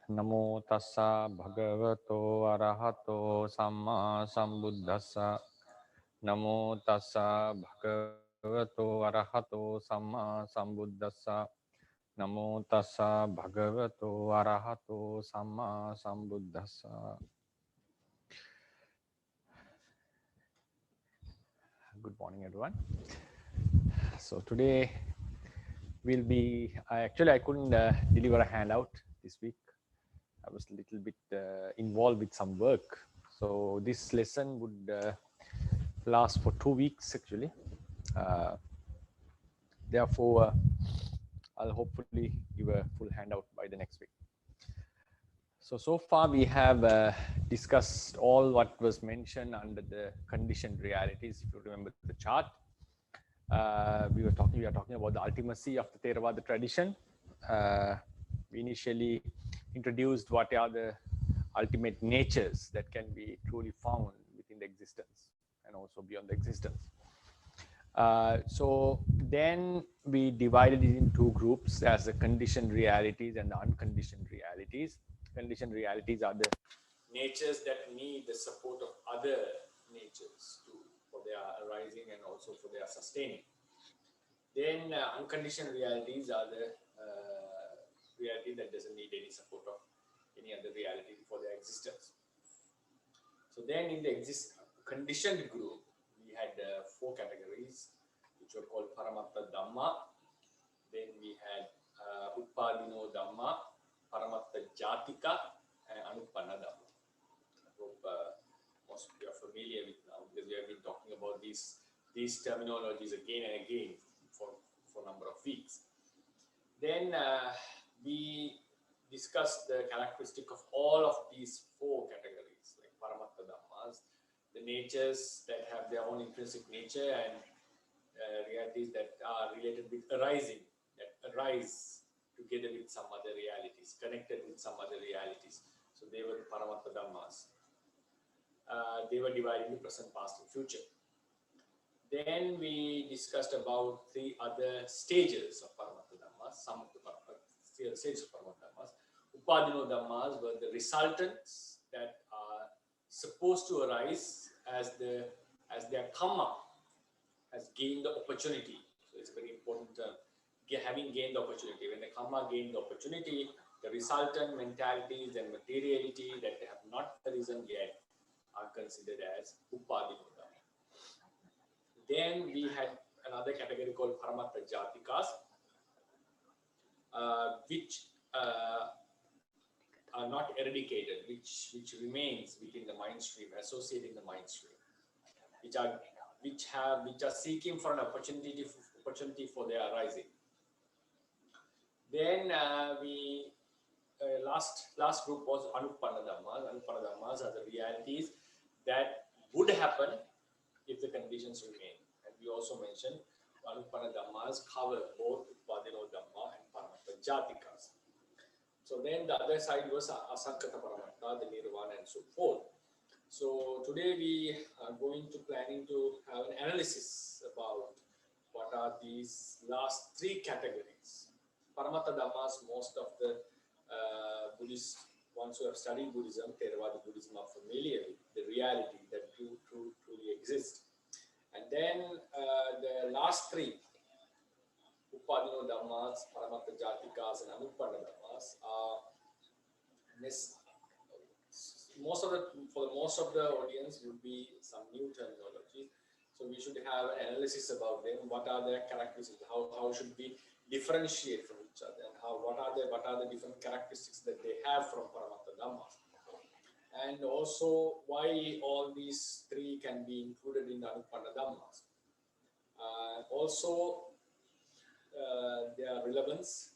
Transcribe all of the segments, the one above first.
Namo tassa bhagavato arahato samma sambuddhassa. Namo tassa bhagavato arahato samma sambuddhassa. Namo tassa bhagavato arahato samma sambuddhassa. Good morning, everyone. So today we'll be, I couldn't deliver a handout this week. I was a little bit involved with some work. So this lesson would last for 2 weeks actually. Therefore, I'll hopefully give a full handout by the next week. So far we have discussed all what was mentioned under the conditioned realities. If you remember the chart, we are talking about the ultimacy of the Theravāda tradition. We initially introduced what are the ultimate natures that can be truly found within the existence and also beyond the existence. So then we divided it in two groups as the conditioned realities and the unconditioned realities. Conditioned realities are the natures that need the support of other natures for their arising and also for their sustaining. Then unconditioned realities are the reality that doesn't need any support of any other reality for their existence. So then in the conditioned group, we had 4 categories, which were called Paramatta Dhamma. Then we had Uppadino Dhamma, Paramatta Jatika, and Anupanna Dhamma. I hope most of you are familiar with now, because we have been talking about these terminologies again and again for a number of weeks. Then we discussed the characteristic of all of these 4 categories, like Paramatta Dhammas, the natures that have their own intrinsic nature, and realities that are related with arising, that arise together with some other realities, connected with some other realities. So they were the Paramatta Dhammas. They were divided into present, past, and future. Then we discussed about 3 other stages of Paramatta Dhammas, some of the stages of Paramatta Dhammas. Uppadino Dhammas were the resultants that are supposed to arise as their karma has gained the opportunity. So it's a very important term, having gained the opportunity. When the karma gained the opportunity, the resultant mentalities and materiality that they have not arisen yet are considered as Uppadino Dhamma. Then we had another category called Paramatta Jatikas, which are not eradicated, which remains within the mind stream, associating the mind stream, which are seeking for an opportunity for their arising. Then last group was Anupanna Dhammas. Anupanna Dhammas are the realities that would happen if the conditions remain. And we also mentioned Anupanna Dhammas cover both Uppadino Dhamma and Paramatta Jatikas. So then the other side was Asankata Paramatta, the Nirvana, and so forth. So today we are planning to have an analysis about what are these last 3 categories. Paramatta Dhammas, most of the Buddhist ones who have studied Buddhism, Theravāda Buddhism, are familiar with the reality that truly exists. And then the last 3, Uppadino Dhammas, Paramatta Jatikas, and Anupanna Dhammas, are for most of the audience would be some new terminology. So we should have an analysis about them. What are their characteristics? How should we differentiate from each other? And what are the different characteristics that they have from Paramatta Dhammas? And also why all these 3 can be included in the Anupanna Dhammas. Also their relevance,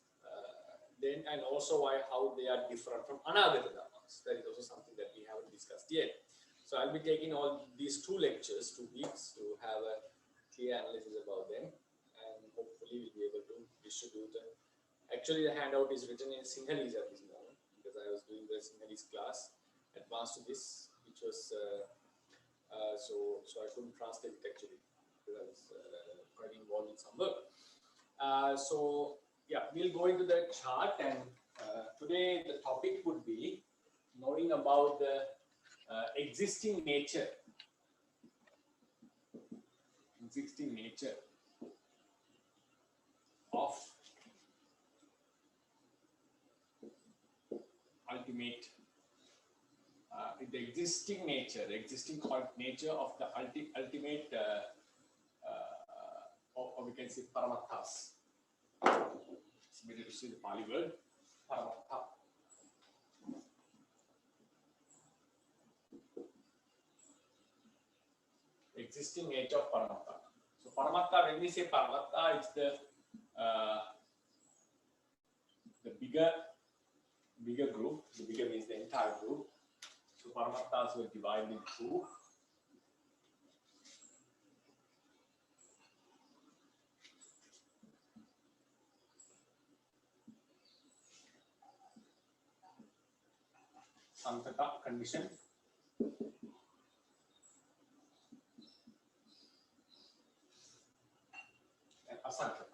and also how they are different from Anagata Dhammas. That is also something that we haven't discussed yet. So I'll be taking all these 2 lectures, 2 weeks, to have a clear analysis about them, and hopefully we'll be able to distribute them. Actually, the handout is written in Sinhalese at this moment, because I was doing the Sinhalese class advanced to this, which was so I couldn't translate it actually, because I was quite involved in some work. So yeah, we'll go into the chart and Today the topic would be knowing about the existing nature of ultimate, the existing nature of the ultimate, or we can say paramatthas. It's better to say the Pali word, paramattha. Existing nature of paramattha. So paramattha, when we say paramattha, it's the bigger group. The bigger means the entire group. So paramatthas were divided into Sankata, condition, and asankata.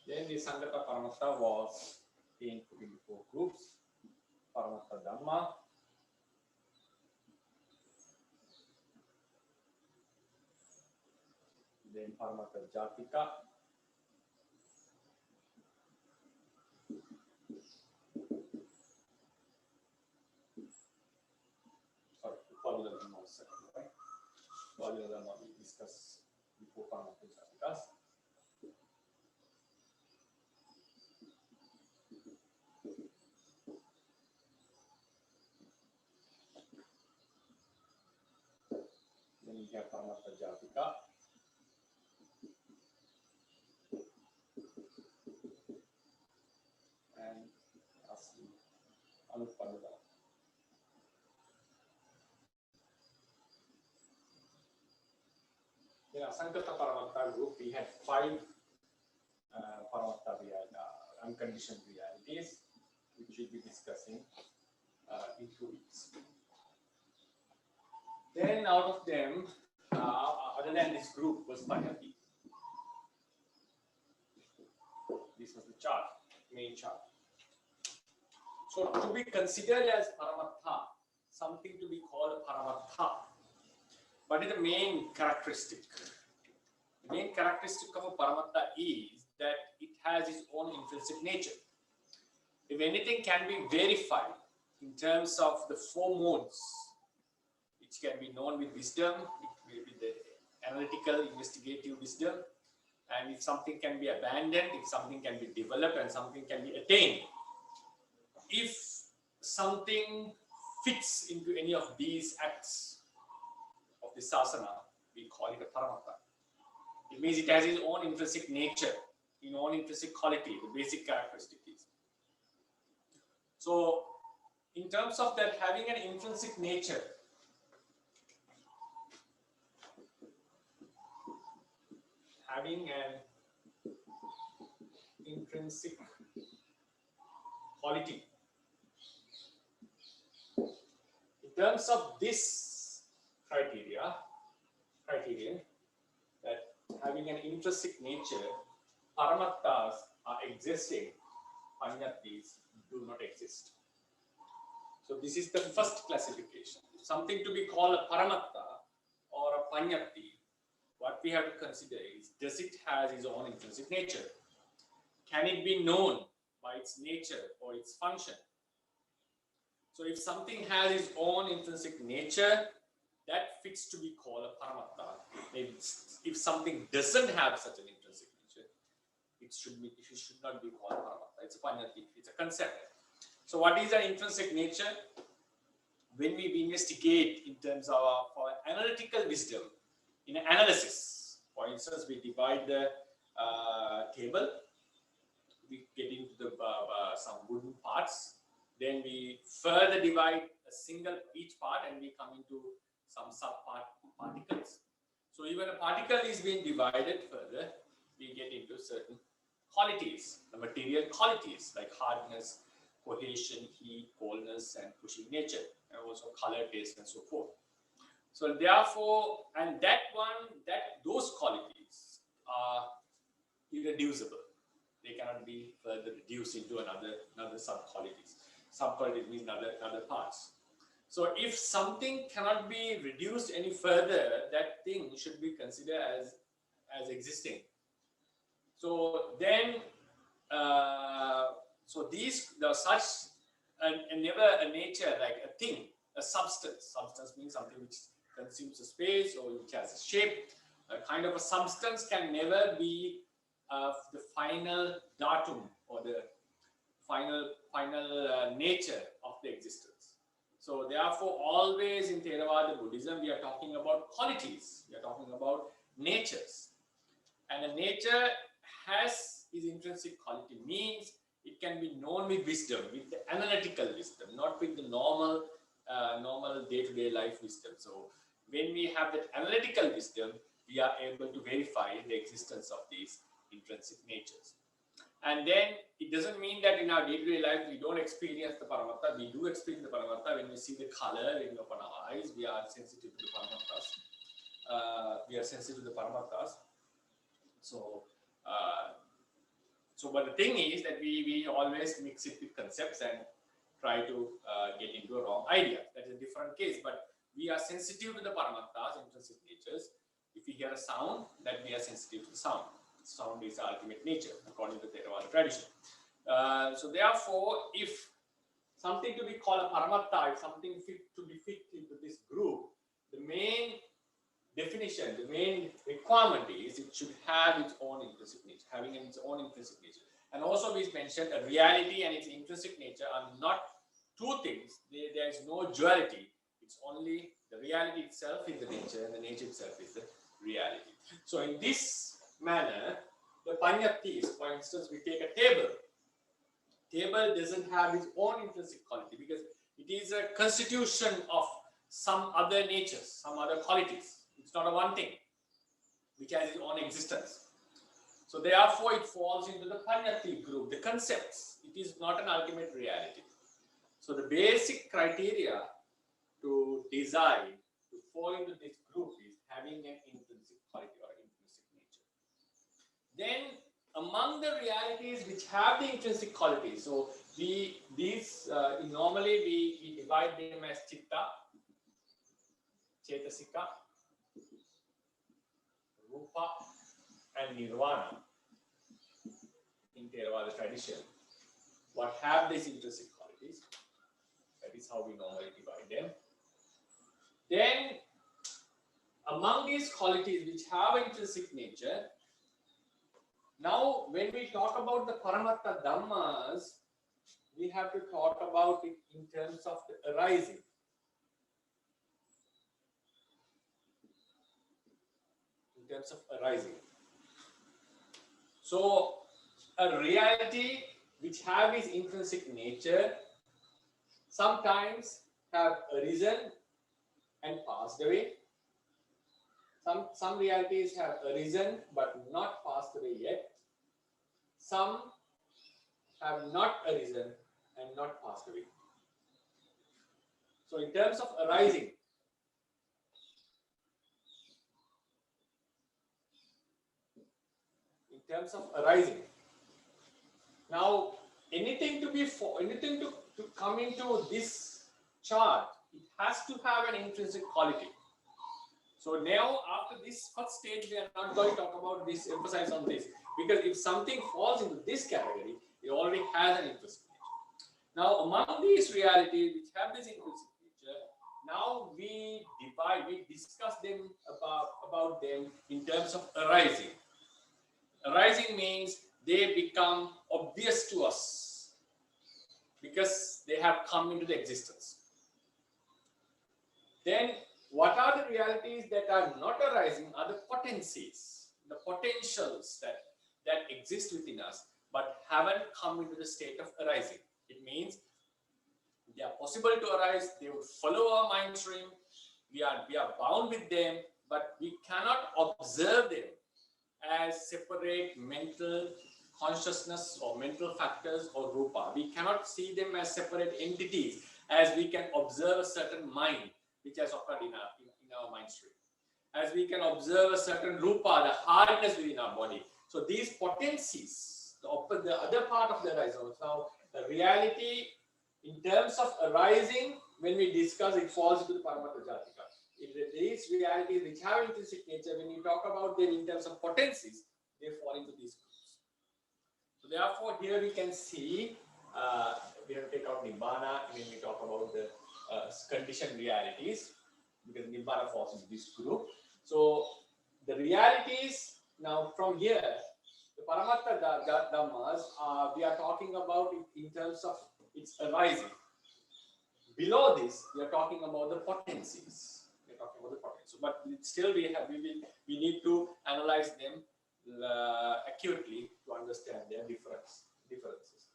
Then the Sankata Paramattha was being put into 4 groups: Paramattha Dhamma, then Paramattha Jatika, sorry, Upalila Dhamma was second, right? Upalila Dhamma we discussed before Paramattha Jatikas. Then we have Paramattha Jatika. And lastly, Anupadana. In Asankata Paramattha group, we had 5 Paramattha unconditioned realities, which we'll be discussing in 2 weeks. Then out of them, other than this group, was Panyati. This was the chart, main chart. So to be considered as Paramattha, something to be called Paramattha, what is the main characteristic? The main characteristic of a Paramattha is that it has its own intrinsic nature. If anything can be verified in terms of the 4 modes, which can be known with wisdom, with the analytical, investigative wisdom, and if something can be abandoned, if something can be developed, and something can be attained. If something fits into any of these acts of the sasana, we call it a Paramattha. It means it has its own intrinsic nature, its own intrinsic quality, the basic characteristic is. So, in terms of that having an intrinsic nature, having an intrinsic quality, in terms of this criterion, that having an intrinsic nature, paramatthas are existing, panyatis do not exist. So this is the first classification. Something to be called a paramattha or a panyati, what we have to consider is, does it have its own intrinsic nature? Can it be known by its nature or its function? So if something has its own intrinsic nature, that fits to be called a paramattha. If something doesn't have such an intrinsic nature, it should not be called paramattha. It's a panyati, it's a concept. So what is an intrinsic nature? When we investigate in terms of for analytical wisdom, in analysis, for instance, we divide the table, we get into the some wooden parts, then we further divide each part, and we come into some particles. So even a particle is being divided further, we get into certain qualities, the material qualities like hardness, cohesion, heat, coldness, and pushing nature, and also color, taste, and so forth. So therefore, and those qualities are irreducible. They cannot be further reduced into another sub-qualities. Sub-qualities means other parts. So if something cannot be reduced any further, that thing should be considered as existing. So then, such and never a nature like a thing, a substance. Substance means something which consumes a space or which has a shape. A kind of a substance can never be the final datum or the final nature of the existence. So therefore, always in Theravada Buddhism, we are talking about qualities. We are talking about natures. And a nature has its intrinsic quality, means it can be known with wisdom, with the analytical wisdom, not with the normal day-to-day life wisdom. So when we have that analytical wisdom, we are able to verify the existence of these intrinsic natures. And then it doesn't mean that in our day-to-day life we don't experience the Paramattha. We do experience the Paramattha. When we see the color in open our eyes, we are sensitive to the Paramatthas. But the thing is that we always mix it with concepts and try to get into a wrong idea. That is a different case. But we are sensitive to the Paramatthas, intrinsic natures. If we hear a sound, then we are sensitive to the sound. Sound is the ultimate nature, according to Theravada tradition. So therefore, if something to be called a Paramattha, if something to be fit into this group, the main definition, the main requirement is it should have its own intrinsic nature, having its own intrinsic nature. And also we mentioned a reality and its intrinsic nature are not two things. There is no duality. It's only the reality itself is the nature and the nature itself is the reality. So in this manner, the Panyattis, for instance, we take a table. Table doesn't have its own intrinsic quality because it is a constitution of some other natures, some other qualities. It's not a one thing which has its own existence. So therefore, it falls into the Panyatti group, the concepts. It is not an ultimate reality. So the basic criteria to decide to fall into this group is having an intrinsic quality or intrinsic nature. Then among the realities which have the intrinsic quality, so normally we divide them as Chitta, Chetasika, Rupa and Nirvana in Theravada tradition. What have these intrinsic qualities? That is how we normally divide them. Then among these qualities which have intrinsic nature, now when we talk about the Paramattha Dhammas, we have to talk about it in terms of the arising. In terms of arising. So a reality which have its intrinsic nature sometimes have arisen and passed away. Some realities have arisen but not passed away yet. Some have not arisen and not passed away. So in terms of arising, now anything to come into this chart, it has to have an intrinsic quality. So now after this first stage, we are not going to talk about this, emphasize on this, because if something falls into this category, it already has an intrinsic nature. Now among these realities which have this intrinsic nature, now we discuss them about them in terms of arising. Arising means they become obvious to us because they have come into the existence. Then what are the realities that are not arising are the potencies, the potentials that exist within us but haven't come into the state of arising. It means they are possible to arise, they would follow our mind stream, we are bound with them, but we cannot observe them as separate mental consciousness or mental factors or rupa. We cannot see them as separate entities as we can observe a certain mind which has occurred in our mind stream. As we can observe a certain rupa, the hardness within our body. So these potencies, the other part of the arising. Now, the reality in terms of arising, when we discuss, it falls into the Paramattha Jatika. If these realities which have intrinsic nature, when you talk about them in terms of potencies, they fall into these groups. So therefore, here we can see, we have to take out Nibbana when we talk about the conditioned realities, because Nibbana falls into this group. So the realities, now from here, the Paramattha Dhammas, we are talking about it in terms of its arising. Below this, we are talking about the potencies. We are talking about the potencies. But still, we need to analyze them accurately to understand their differences.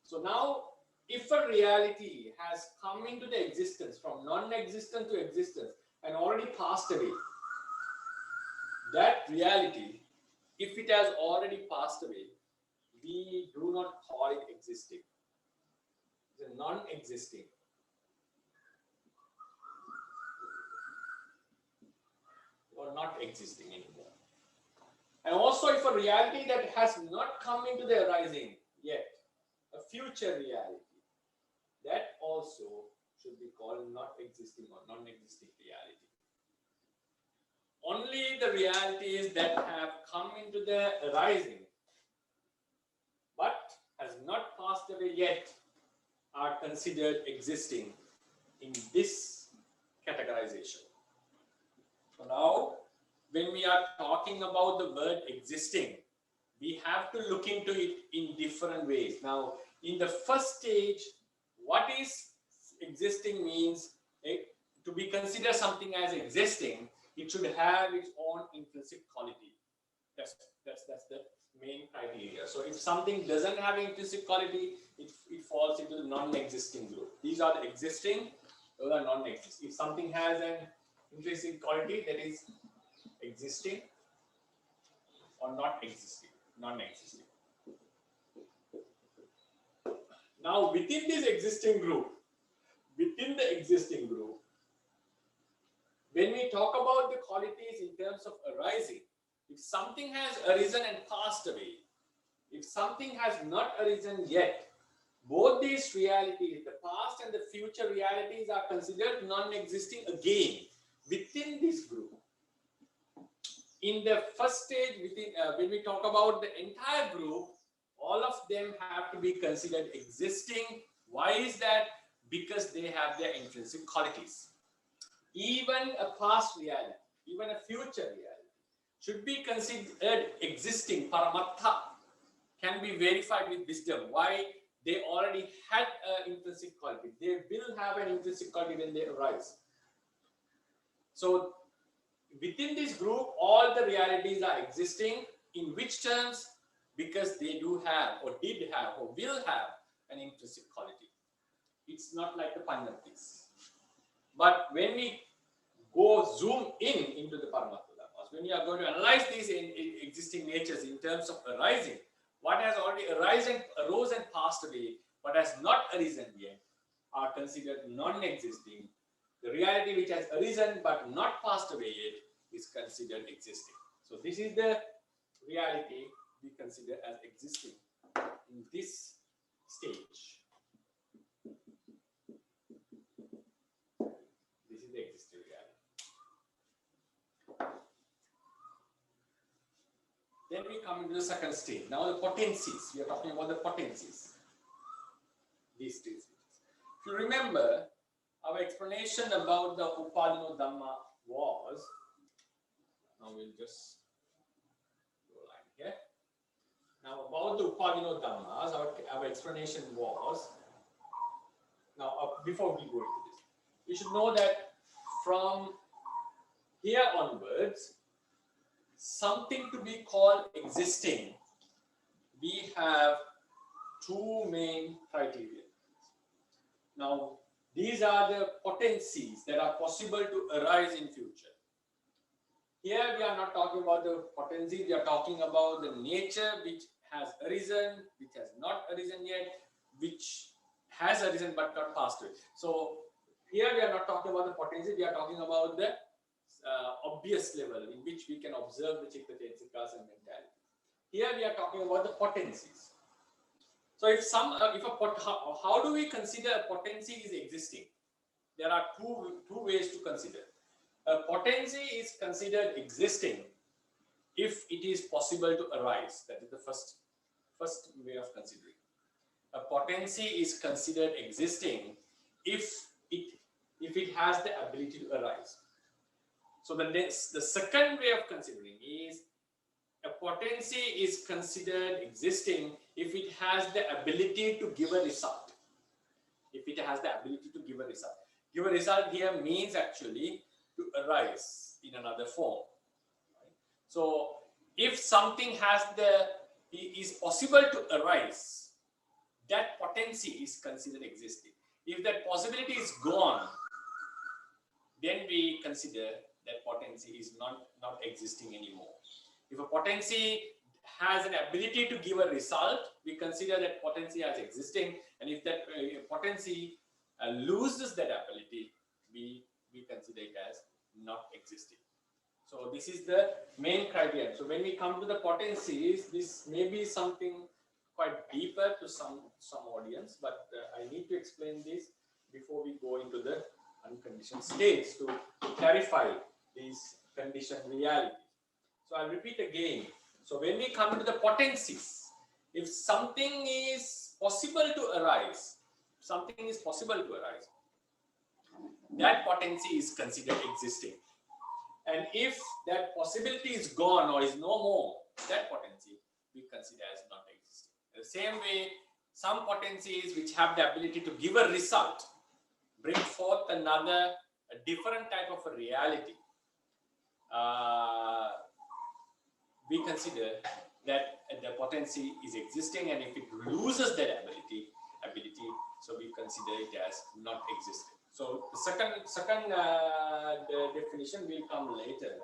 So now, if a reality has come into the existence from non-existent to existence and already passed away, that reality, if it has already passed away, we do not call it existing. It's a non-existing. Or not existing anymore. And also, if a reality that has not come into the arising yet, a future reality, that also should be called not existing or non-existing reality. Only the realities that have come into the arising but has not passed away yet are considered existing in this categorization. So now, when we are talking about the word existing, we have to look into it in different ways. Now, in the first stage, what is existing means to be considered something as existing, it should have its own intrinsic quality. That's the main criteria. So if something doesn't have intrinsic quality, it falls into the non-existing group. These are the existing, those are non-existing. If something has an intrinsic quality, that is existing or not existing, non-existing. Now within this existing group, when we talk about the qualities in terms of arising, if something has arisen and passed away, if something has not arisen yet, both these realities, the past and the future realities, are considered non-existing again within this group. In the first stage, when we talk about the entire group, all of them have to be considered existing. Why is that? Because they have their intrinsic qualities. Even a past reality, even a future reality should be considered existing. Paramattha can be verified with wisdom. Why? They already had an intrinsic quality. They will have an intrinsic quality when they arise. So within this group, all the realities are existing. In which terms? Because they do have, or did have, or will have an intrinsic quality. It's not like the Panyantis. But when we go zoom into the Paramattha Dhammas, when you are going to analyze these existing natures in terms of arising, what has already arose and passed away, but has not arisen yet, are considered non-existing. The reality which has arisen but not passed away yet is considered existing. So this is the reality we consider as existing in this stage. This is the existing reality. Then we come into the second stage. Now the potencies. We are talking about the potencies. These two stages. If you remember, our explanation about the Upadino Dhamma was, now we'll just go line here. Now about the Upadino Dhammas, our explanation was, now before we go into this, you should know that from here onwards, something to be called existing, we have two main criteria. Now, these are the potencies that are possible to arise in future. Here we are not talking about the potencies, we are talking about the nature which has arisen, which has not arisen yet, which has arisen but not passed away. So here we are not talking about the potencies, we are talking about the obvious level in which we can observe the chitta chetsikas and mentality. Here we are talking about the potencies. So how do we consider a potency is existing? There are two ways to consider. A potency is considered existing if it is possible to arise. That is the first way of considering. A potency is considered existing if it has the ability to arise. So the second way of considering is a potency is considered existing if it has the ability to give a result. If it has the ability to give a result. Give a result here means actually to arise in another form. Right? So if something is possible to arise, that potency is considered existing. If that possibility is gone, then we consider that potency is not existing anymore. If a potency has an ability to give a result, we consider that potency as existing, and if that potency loses that ability, we consider it as not existing. So this is the main criterion. So when we come to the potencies, this may be something quite deeper to some audience, but I need to explain this before we go into the unconditioned states to clarify these conditioned realities. So I'll repeat again. So when we come to the potencies, if something is possible to arise, that potency is considered existing. And if that possibility is gone or is no more, that potency we consider as not existing. The same way, some potencies which have the ability to give a result, bring forth a different type of a reality, we consider that the potency is existing, and if it loses that ability, so we consider it as not existing. So the second definition will come later.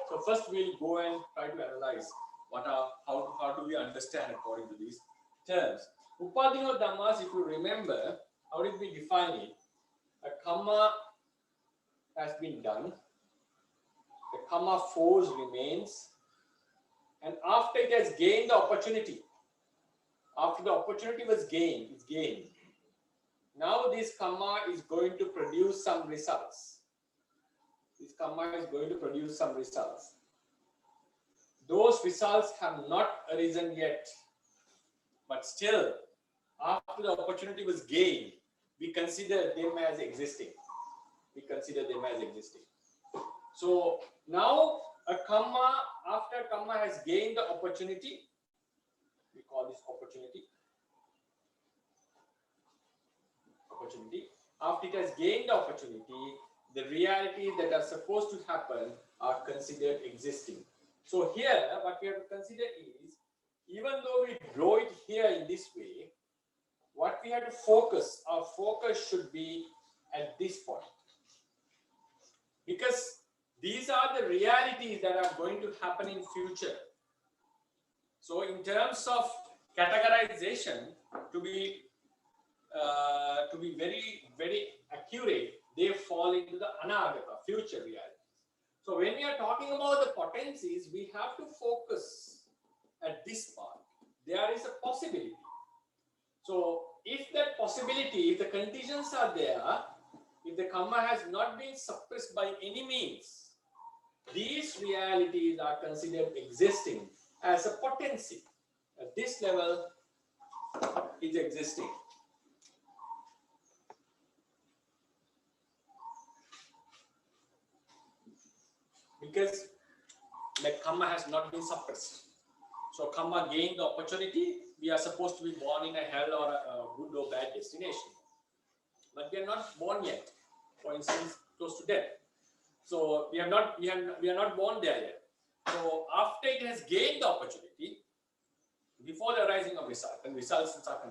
So first we'll go and try to analyze how do we understand according to these terms. Upadino Dhammas, if you remember, how did we define it? A karma has been done, the karma force remains, and after it has gained the opportunity, after the opportunity was gained, now this karma is going to produce some results. Those results have not arisen yet, but still, after the opportunity was gained, we consider them as existing. So now after karma has gained the opportunity, we call this opportunity. After it has gained the opportunity, the realities that are supposed to happen are considered existing. So here, what we have to consider is, even though we draw it here in this way, what we have to focus, our focus should be at this point. Because these are the realities that are going to happen in future. So in terms of categorization, to be very, very accurate, they fall into the anagata, future realities. So when we are talking about the potencies, we have to focus at this part. There is a possibility. So if that possibility, if the conditions are there, if the karma has not been suppressed by any means, these realities are considered existing as a potency. At this level, it's existing. Because the karma has not been suppressed. So karma gained the opportunity. We are supposed to be born in a hell or a good or bad destination. But we are not born yet. For instance, close to death. So we are not born there yet. So after it has gained the opportunity, before the arising of result, and results are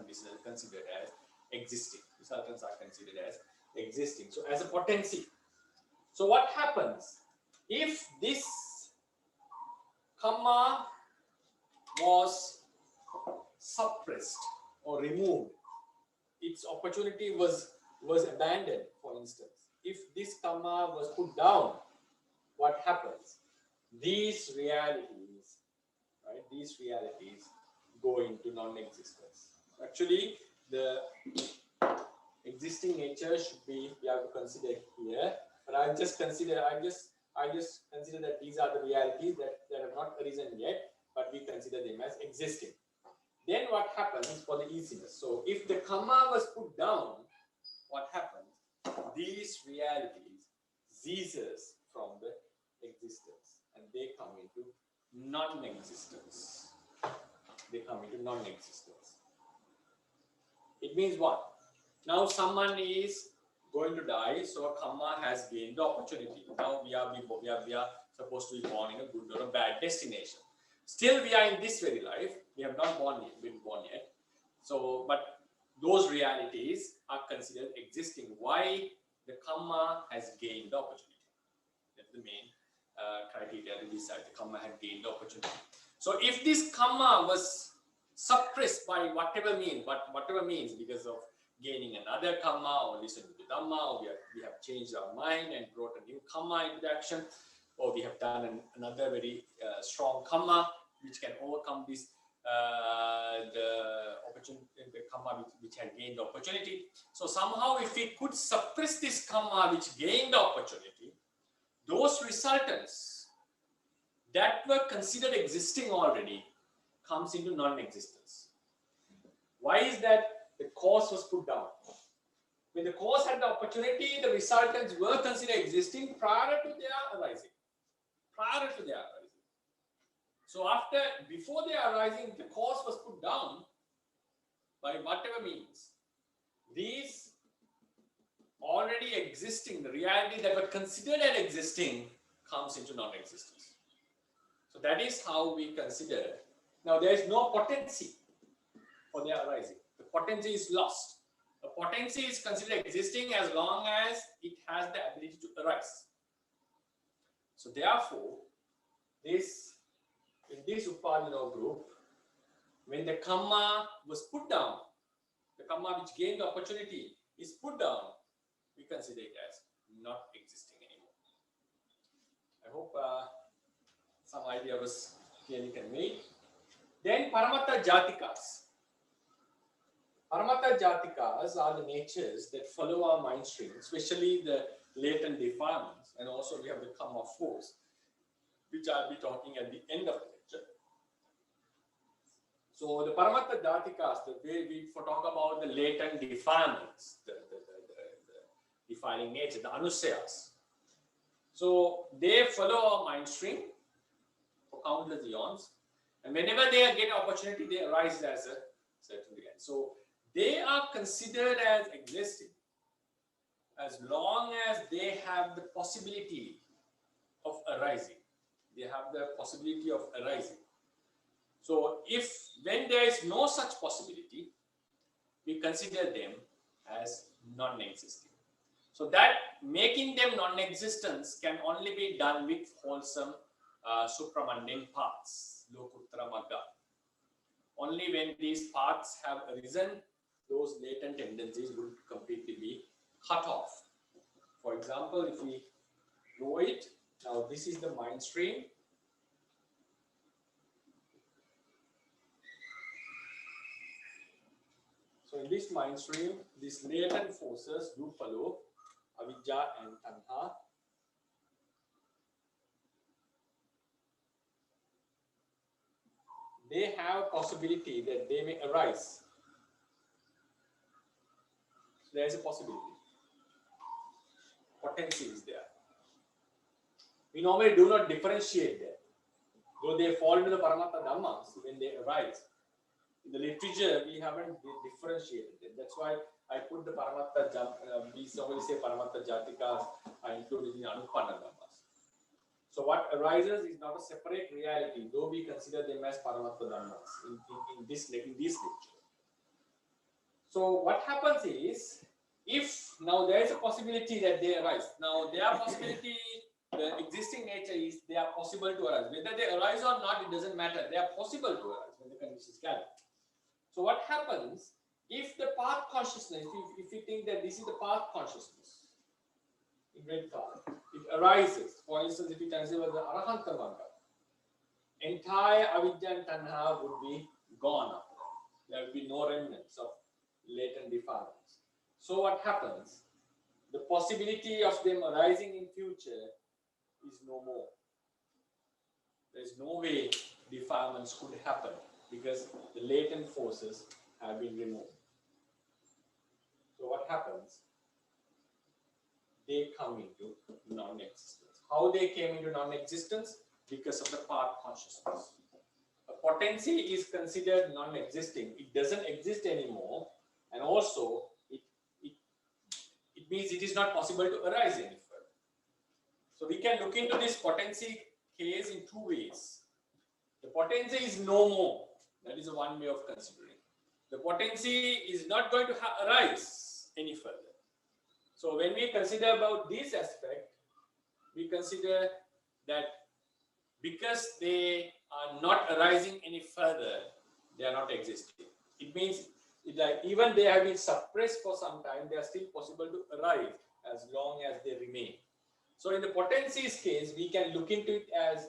considered as existing. Resultants are considered as existing. So as a potency. So what happens if this karma was suppressed or removed? Its opportunity was abandoned, for instance. If this karma was put down, what happens? These realities, right? These realities go into non-existence. Actually, the existing nature should be, we have to consider here, but I just consider that these are the realities that have not arisen yet, but we consider them as existing. Then what happens for the easiness? So if the karma was put down, what happens? These realities ceases from the existence and they come into non-existence. They come into non-existence. It means what? Now someone is going to die, so karma has gained the opportunity. Now we are supposed to be born in a good or a bad destination. Still we are in this very life. We have not been born yet. So, but those realities are considered existing. Why? The karma has gained the opportunity. That's the main criteria to decide. The karma had gained the opportunity. So if this karma was suppressed by whatever means because of gaining another karma or listening to Dhamma, or we have changed our mind and brought a new karma into action, or we have done another very strong karma which can overcome this the karma which had gained the opportunity. So somehow if we could suppress this karma which gained the opportunity, those resultants that were considered existing already comes into non-existence. Why is that? The cause was put down. When the cause had the opportunity, the resultants were considered existing prior to their arising. So before their arising, the cause was put down by whatever means. These already existing, the reality that were considered as existing comes into non-existence. So that is how we consider. Now there is no potency for their arising. The potency is lost. The potency is considered existing as long as it has the ability to arise. So therefore, in this Upadana group, when the karma was put down, the karma which gained the opportunity is put down, we consider it as not existing anymore. I hope some idea was clearly conveyed. Then Paramattha Jatikas. Paramattha Jatikas are the natures that follow our mind stream, especially the latent defilements, and also we have the karma force, which I'll be talking at the end of the lecture. So the Paramattha Jatikas, the way we talk about the latent defilements, the defiling nature, the anusayas. So they follow our mind stream for countless eons, and whenever they get an opportunity, they arise as a certain end. So they are considered as existing as long as they have the possibility of arising. They have the possibility of arising. So when there is no such possibility, we consider them as non-existing. So that making them non-existence can only be done with wholesome supramundane paths, Lokuttara Magga. Only when these paths have arisen, those latent tendencies will completely be cut off. For example, if we draw it, now this is the mind stream. So in this mind stream, these latent forces do follow avidya and tanha. They have possibility that they may arise. So there is a possibility. Potency is there. We normally do not differentiate them. Though they fall into the Paramattha Dhammas when they arise. In the literature, we haven't differentiated them. That's why I put the Paramattha, we normally say Paramattha Jatikas are included in Anupanna Dhammas. So what arises is not a separate reality, though we consider them as Paramattha Dhammas in this literature. So what happens is, if now there is a possibility that they arise, now their possibility, the existing nature is they are possible to arise. Whether they arise or not, it doesn't matter. They are possible to arise when the conditions can. So what happens if the path consciousness, if you think that this is the path consciousness, in red color. It arises. For instance, if you consider the Arahanta Magga, entire avidya and tanha would be gone after that. There will be no remnants of latent defilements. So what happens? The possibility of them arising in future is no more. There is no way defilements could happen because the latent forces have been removed. So what happens? They come into non-existence. How they came into non-existence? Because of the part consciousness. A potency is considered non-existing. It doesn't exist anymore, and also it means it is not possible to arise any further. So we can look into this potency case in two ways. The potency is no more. That is one way of considering. The potency is not going to arise any further. So when we consider about this aspect, we consider that because they are not arising any further, they are not existing. It means that even they have been suppressed for some time, they are still possible to arise as long as they remain. So in the potencies case, we can look into it as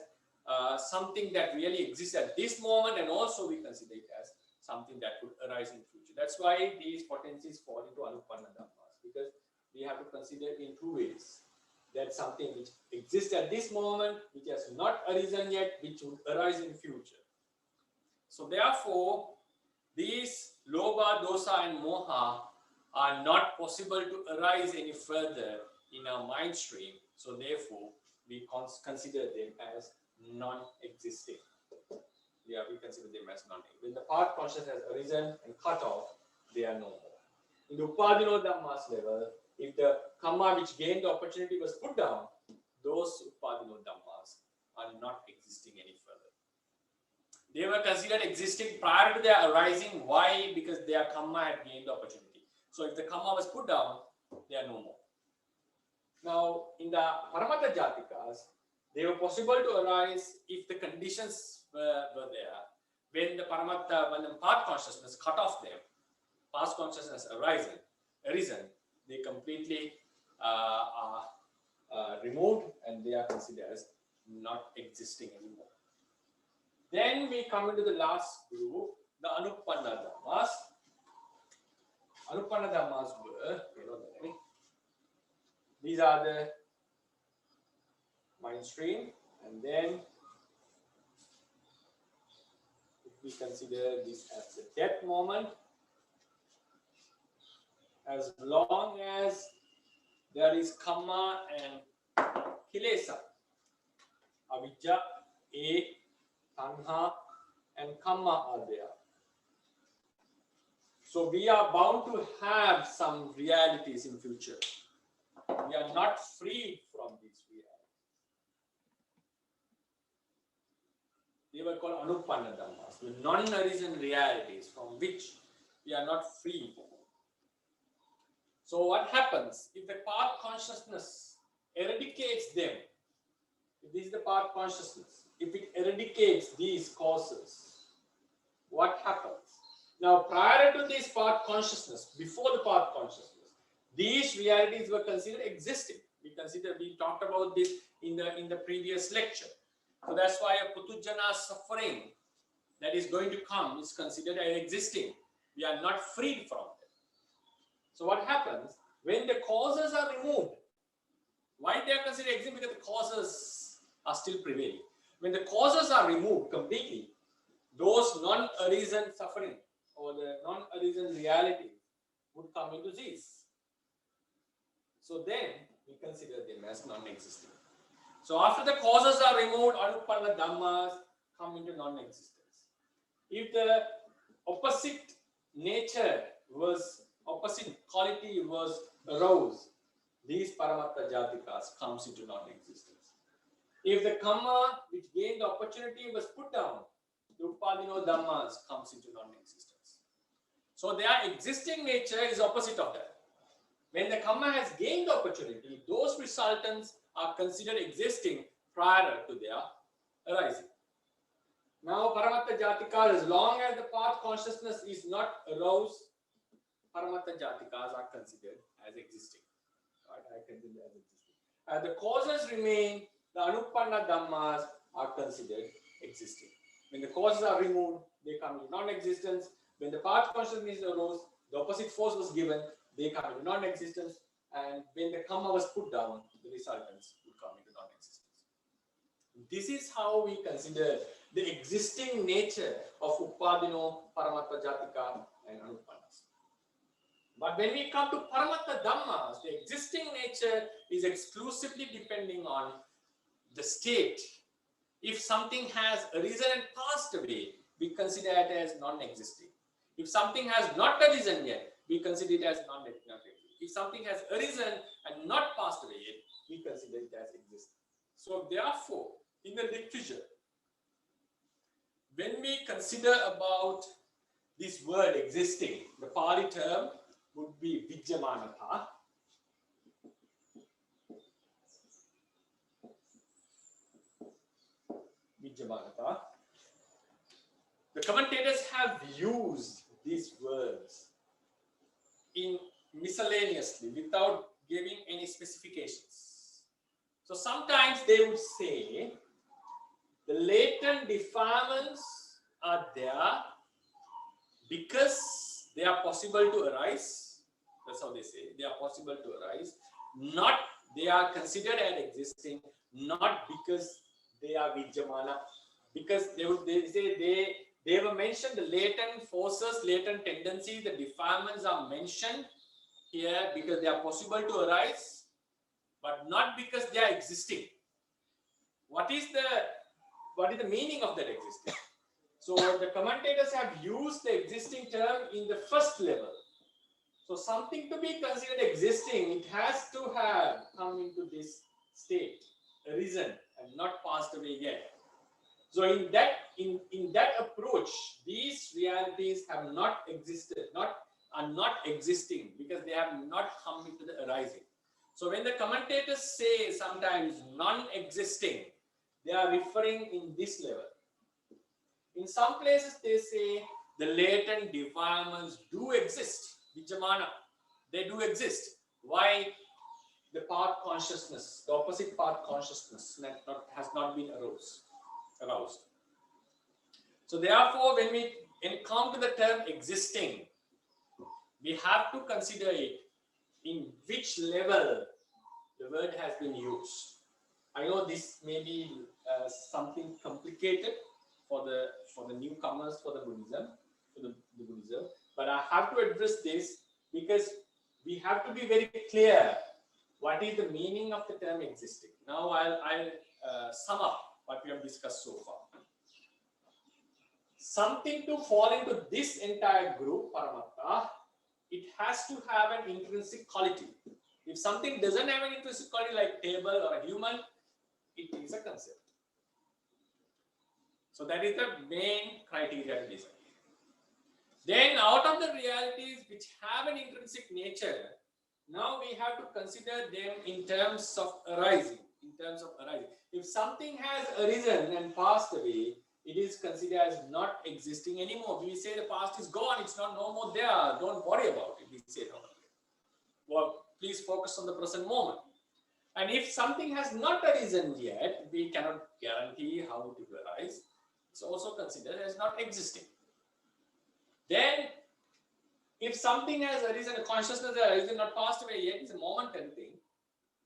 something that really exists at this moment, and also we consider it as something that could arise in future. That's why these potencies fall into Anupanna Dhammas, because we have to consider in two ways. That something which exists at this moment, which has not arisen yet, which would arise in future. So therefore, these lobha, dosa and moha are not possible to arise any further in our mind stream. So therefore, we consider them as non-existing. Yeah, we consider them as non-existing. When the part consciousness has arisen and cut off, they are no more. In the Upadino Dhammas level, if the karma which gained the opportunity was put down, those Upadino Dhammas are not existing any further. They were considered existing prior to their arising. Why? Because their karma had gained the opportunity. So if the karma was put down, they are no more. Now, in the Paramattha Jatikas, they were possible to arise if the conditions were there. When the Paramattha, when the part consciousness cut off them, past consciousness arisen, they completely are removed, and they are considered as not existing anymore. Then we come into the last group, the Anupanna Dhammas. Anupanna Dhammas were, these are the mind stream, and then if we consider this as the death moment, as long as there is karma and kilesa, avidya, tanha and karma are there. So we are bound to have some realities in future. We are not freed from these realities. They were called Anupanna Dhammas, the non-arisen realities from which we are not free. So what happens if the part consciousness eradicates them? If this is the part consciousness, if it eradicates these causes, what happens? Now, prior to this part consciousness, before the part consciousness, these realities were considered existing. We talked about this in the previous lecture. So that's why a Putujjana suffering that is going to come is considered as existing. We are not freed from it. So what happens when the causes are removed? Why they are considered existing? Because the causes are still prevailing. When the causes are removed completely, those non-arisen suffering or the non-arisen reality would come into this. So then we consider them as non-existent. So after the causes are removed, Anupanna Dhammas come into non-existence. If the opposite nature was, opposite quality was aroused, these Paramattha Jatikas comes into non-existence. If the karma which gained the opportunity was put down, the Upadino Dhammas comes into non-existence. So their existing nature is opposite of that. When the karma has gained the opportunity, those resultants are considered existing prior to their arising. Now, Paramattha Jatikas, as long as the path consciousness is not aroused, Paramattha Jatikas are considered as existing. Right? I consider as existing. As the causes remain, the Anupanna Dhammas are considered existing. When the causes are removed, they come into non-existence. When the path consciousness arose, the opposite force was given, they come into non-existence. And when the karma was put down, the resultants would come into non-existence. This is how we consider the existing nature of Upadino, Paramattha Jatika, and Anupannas. But when we come to Paramattha Dhammas, the existing nature is exclusively depending on the state. If something has arisen and passed away, we consider it as non-existing. If something has not arisen yet, we consider it as non-existing. If something has arisen and not passed away yet, we consider it as existing. So therefore, in the literature, when we consider about this word existing, the Pali term would be Vidyamanatha. Vidyamanatha. The commentators have used these words in miscellaneously without giving any specifications. So sometimes they would say the latent defilements are there because they are possible to arise. That's how they say. They are possible to arise. Not they are considered as existing, not because they are Vidyamana. Because they say they were mentioned, the latent forces, latent tendencies, the defilements are mentioned here because they are possible to arise, but not because they are existing. What is the meaning of that existing? So the commentators have used the existing term in the first level. So something to be considered existing, it has to have come into this state, arisen and not passed away yet. So in that approach, these realities have not existed, are not existing because they have not come into the arising. So when the commentators say sometimes non-existing, they are referring in this level. In some places they say the latent defilements do exist, Vijamana, they do exist. Why? The path consciousness, the opposite path consciousness has not been aroused. So therefore, when we encounter the term existing, we have to consider it in which level the word has been used. I know this may be something complicated for the newcomers for the Buddhism, but I have to address this because we have to be very clear what is the meaning of the term existing. Now I'll sum up what we have discussed so far. Something to fall into this entire group, Paramattha, it has to have an intrinsic quality. If something doesn't have an intrinsic quality like table or a human, it is a concept. So that is the main criteria to decide. Then out of the realities which have an intrinsic nature, now we have to consider them in terms of arising. If something has arisen and passed away, it is considered as not existing anymore. We say the past is gone, it's not no more there. Don't worry about it. We say no. Well, please focus on the present moment. And if something has not arisen yet, we cannot guarantee how it will arise. It's also considered as not existing. Then, if something has arisen, a consciousness has arisen, not passed away yet, it's a momentary thing,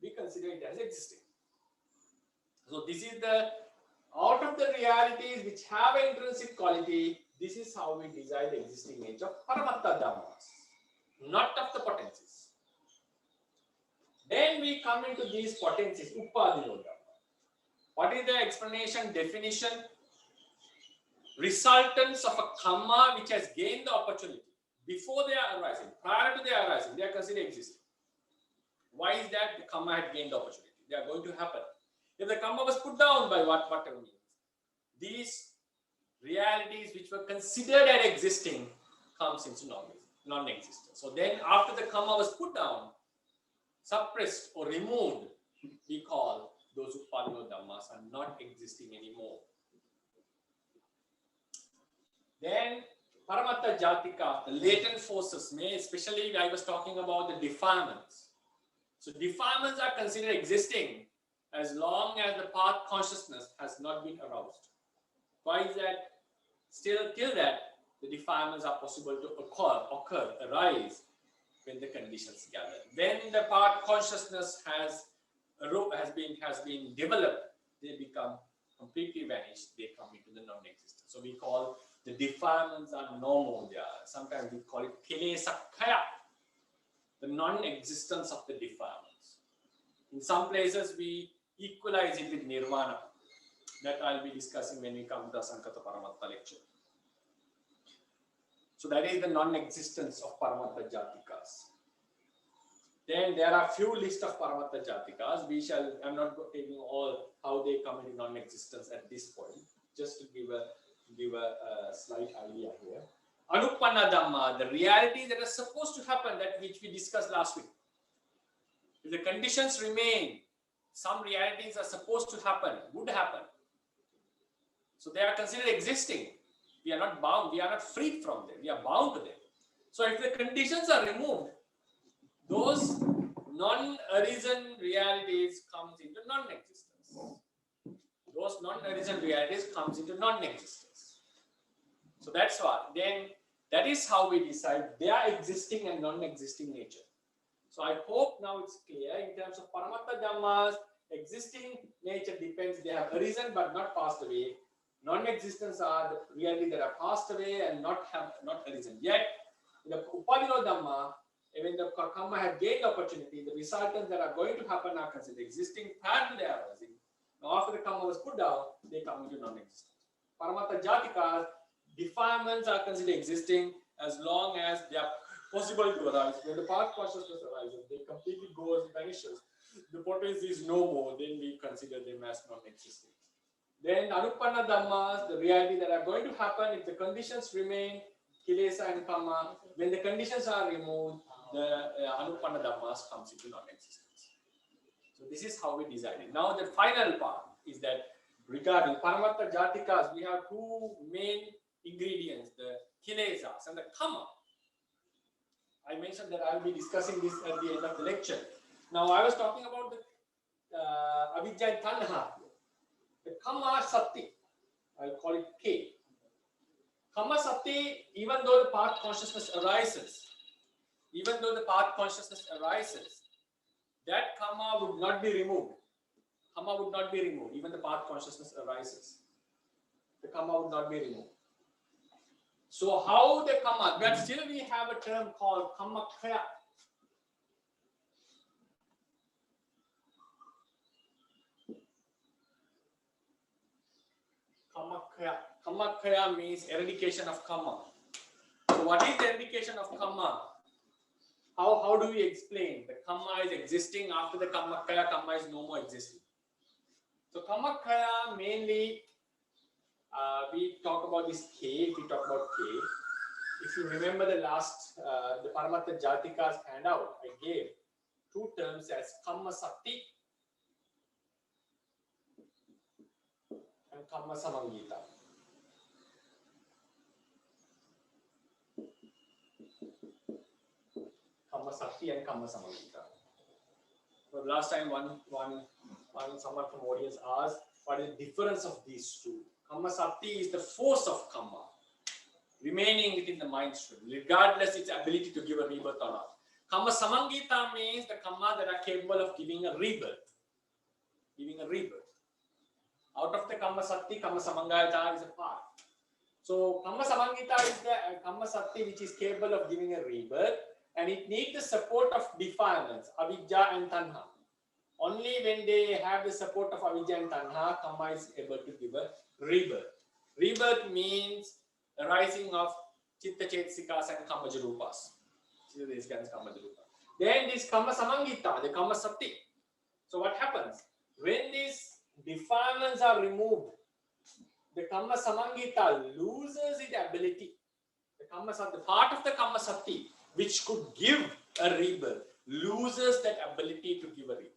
we consider it as existing. So this is out of the realities which have an intrinsic quality, this is how we decide the existing nature of Paramattha Dhammas, not of the potencies. Then we come into these potencies, Upadino Dhamma. What is the explanation, definition? Resultants of a karma which has gained the opportunity before they are arising, prior to their arising, they are considered existing. Why is that? The karma had gained the opportunity. They are going to happen. If the karma was put down by whatever means, these realities which were considered as existing comes into non-existence. So then after the karma was put down, suppressed or removed, we call those Upadino Dhammas are not existing anymore. Then Paramattha Jatika, the latent forces, especially I was talking about the defilements. So defilements are considered existing as long as the path consciousness has not been aroused. Why is that? Still, till that, the defilements are possible to occur, arise when the conditions gather. When the path consciousness has been developed, they become completely vanished. They come into the non-existence. So we call the defilements are no more. Sometimes we call it kilesakkhaya, the non-existence of the defilements. In some places, we equalize it with nirvana. That I'll be discussing when we come to the Sankata Paramattha lecture. So that is the non-existence of Paramattha Jatikas. Then there are few lists of Paramattha Jatikas. I'm not taking all how they come into non-existence at this point. Just to give a slight idea here. Anupanna Dhamma, the realities that are supposed to happen, that which we discussed last week. If the conditions remain, some realities are supposed to happen, would happen. So they are considered existing. We are not bound, we are not freed from them, we are bound to them. So if the conditions are removed, those non-arisen realities comes into non-existence. Those non-arisen realities comes into non-existence. So that's why, then that is how we decide their existing and non-existing nature. So I hope now it's clear in terms of Paramattha Dhammas, existing nature depends, they have arisen but not passed away. Non-existence are the reality that are passed away and not arisen yet. In the Upadino Dhamma, when the karma had gained opportunity, the resultants that are going to happen are considered existing, and they are arising. Now after the karma was put down, they come into non-existence. Paramattha Jatikas, defilements are considered existing as long as they are possible to arise. When the path consciousness arises, they completely goes, vanishes. The potency is no more, then we consider them as non-existing. Then Anupanna Dhammas, the reality that are going to happen if the conditions remain, Kilesa and Kama, when the conditions are removed, the Anupanna Dhammas comes into non-existence. So this is how we decided. Now the final part is that regarding Paramattha Jatikas, we have two main ingredients, the Kilesas and the Kama. I mentioned that I will be discussing this at the end of the lecture. Now I was talking about the Avidya and Tanha. The Kama Sati, I'll call it K. Kama Sati, even though the path consciousness arises, that Kama would not be removed. Kama would not be removed, even the path consciousness arises. The Kama would not be removed. So how the Kama, but still we have a term called Kama Kaya. Kama Kaya means eradication of Kama. So what is the eradication of Kama? How do we explain? The Kama is existing after the Kama Kaya is no more existing. So Kama Kaya mainly, we talk about this K, we talk about K. If you remember the last, the Paramattha Jatika's handout, I gave two terms as Kama Sakti and Kama Samangita. Kama Sakti and Kama Samangita. So last time someone from audience asked, what is the difference of these two? Kama Sakti is the force of Kama, remaining within the mind stream, regardless its ability to give a rebirth or not. Kama Samangita means the Kama that are capable of giving a rebirth. Out of the Kama Sakti, Kama Samangita is a part. So Kama Samangita is the Kama Sakti which is capable of giving a rebirth, and it needs the support of defilements, Avidya and Tanha. Only when they have the support of Avidya and Tanha, Kama is able to give a rebirth. Rebirth means the rising of Chitta Chetsikas and Kamajarupas. Then this Kama Samangita, the Kama Sakti. So what happens? When these defilements are removed, the Kama Samangita loses its ability. The part of the Kama Sakti which could give a rebirth loses that ability to give a rebirth.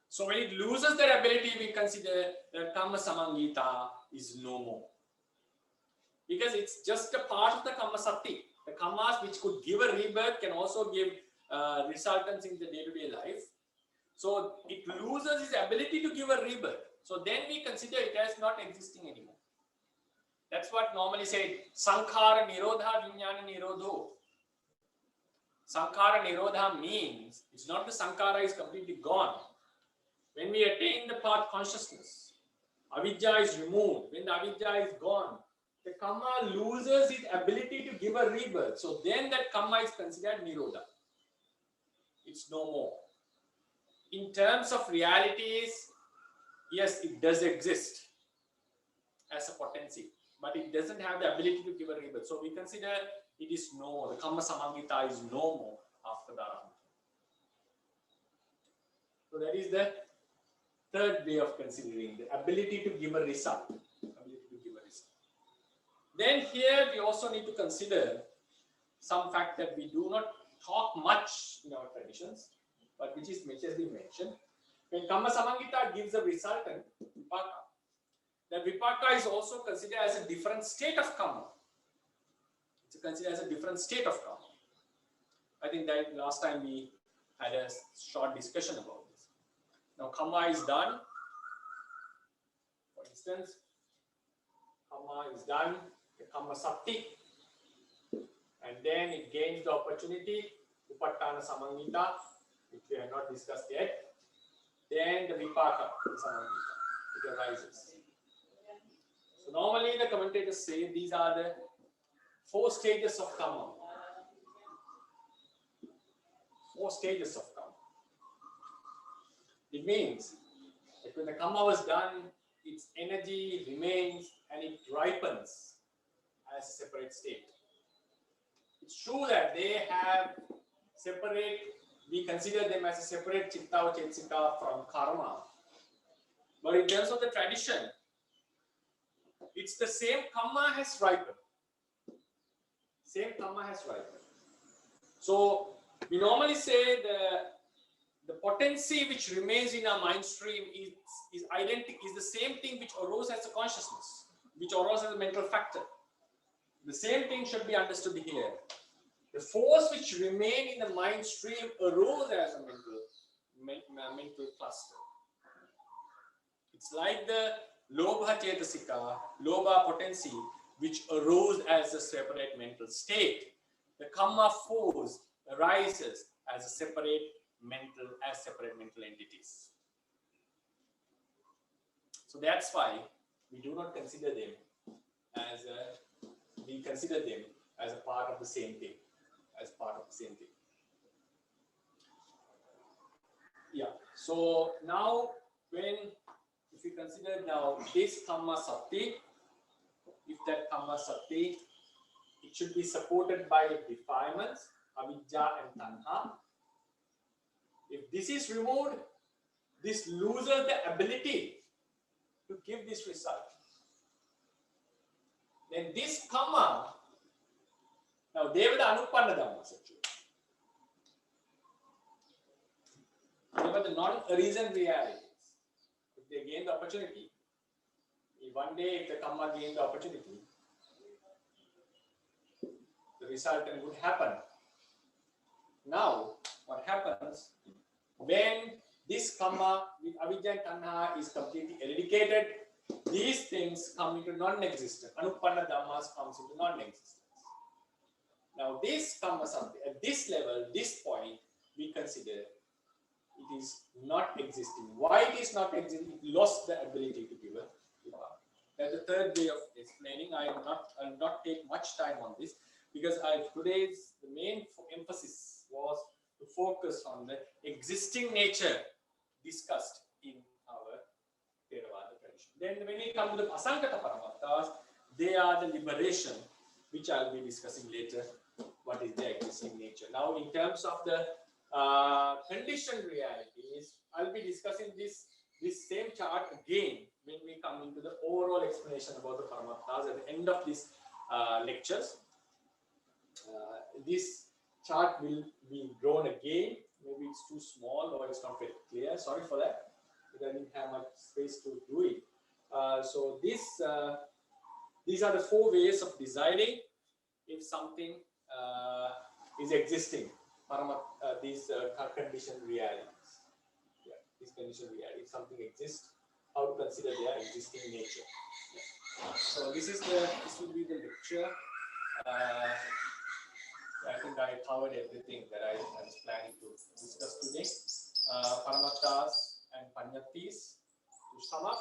So when it loses that ability, we consider that Kama Samangita is no more. Because it's just a part of the Kama Sakti. The Kamas which could give a rebirth can also give resultants in the day-to-day life. So it loses its ability to give a rebirth. So then we consider it as not existing anymore. That's what normally said, Sankhara Nirodha Vijnana Nirodho. Sankhara Nirodha means it's not the Sankhara is completely gone. When we attain the path consciousness, Avidya is removed. When the Avidya is gone, the karma loses its ability to give a rebirth. So then that karma is considered Nirodha. It's no more. In terms of realities, yes, it does exist as a potency, but it doesn't have the ability to give a rebirth. So we consider it is no more. The karma samangita is no more after the arahanta. So that is the third way of considering the ability to give a result. Then here we also need to consider some fact that we do not talk much in our traditions, but which has been mentioned. When karma samangita gives a resultant, vipaka, that vipaka is also considered as a different state of karma. It's considered as a different state of karma. I think that last time we had a short discussion about this. Now karma is done. For instance, karma is done, the karma sakti, and then it gains the opportunity, upattana samangita, which we have not discussed yet. Then the vipaka samangita, it arises. So normally the commentators say these are the 4 stages of karma. 4 stages of karma. It means that when the karma was done, its energy remains and it ripens as a separate state. It's true that they have separate, we consider them as a separate chitta or chetsika from karma. But in terms of the tradition, it's the same karma has ripened. Same karma has ripened. So we normally say the potency which remains in our mind stream is identical, is the same thing which arose as a consciousness, which arose as a mental factor. The same thing should be understood here. The force which remain in the mind stream arose as a mental cluster. It's like the lobha chetasika, lobha potency, which arose as a separate mental state. The karma force arises as a separate mental entities. So that's why we do not consider them as we consider them as a part of the same thing. Yeah. So now, if you consider now this karma sakti, if that karma sakti, it should be supported by defilements, avidya and tanha. If this is removed, this loses the ability to give this result. Then this karma, now they were the anupanna dhammas actually. They were the non-arisen realities. If they gain the opportunity, if one day if the karma gain the opportunity, the resultant would happen. Now, what happens when this karma with avidya and tanha is completely eradicated? These things come into non-existence. Anupanna dhammas comes into non-existence. Now, this karma sakti at this level, this point, we consider it is not existing. Why it is not existing? It lost the ability to give a vipaka. That's the third way of explaining. I will not take much time on this because today's the main emphasis was to focus on the existing nature discussed in our Theravāda tradition. Then when we come to the Asankata Paramatthas, they are the liberation, which I will be discussing later. What is their existing nature? Now, in terms of the conditioned realities, I'll be discussing this same chart again when we come into the overall explanation about the Paramatthas at the end of these lectures. This chart will be drawn again. Maybe it's too small or it's not very clear. Sorry for that, because I didn't have much space to do it. So these are the 4 ways of deciding if something is existing. these conditioned realities. Yeah, these conditioned realities. If something exists, how to consider their existing nature. Yeah. So this will be the lecture. I think I covered everything that I was planning to discuss today. Paramattas and Panyattis. To sum up,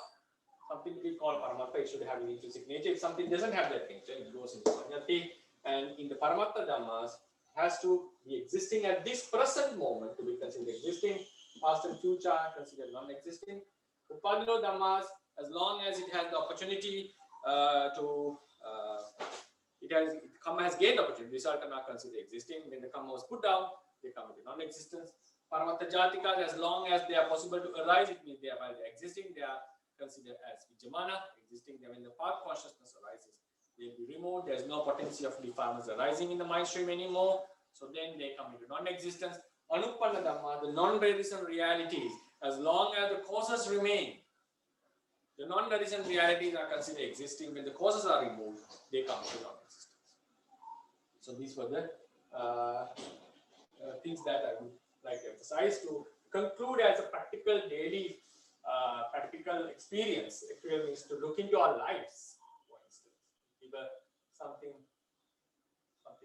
something to be called Paramatta, it should have an intrinsic nature. If something doesn't have that nature, it goes into Panyati. And in the Paramatta Dhammas, has to be existing at this present moment to be considered existing. Past and future are considered non-existing. Upadino Dhammas, as long as it has the opportunity Karma has gained opportunity, result are not considered existing. When the karma was put down, they come into non-existence. Paramatta Jatikas, as long as they are possible to arise, it means they are existing, they are considered as Vijamana, existing. When the path consciousness arises, they will be removed. There is no potency of defilements arising in the mind stream anymore. So then they come into non-existence. Anupanna Dhamma, the non-resident realities, as long as the causes remain, the non-resident realities are considered existing. When the causes are removed, they come to non-existence. So these were the things that I would like to emphasize to conclude as a practical daily practical experience. Actually means to look into our lives, for instance. Give something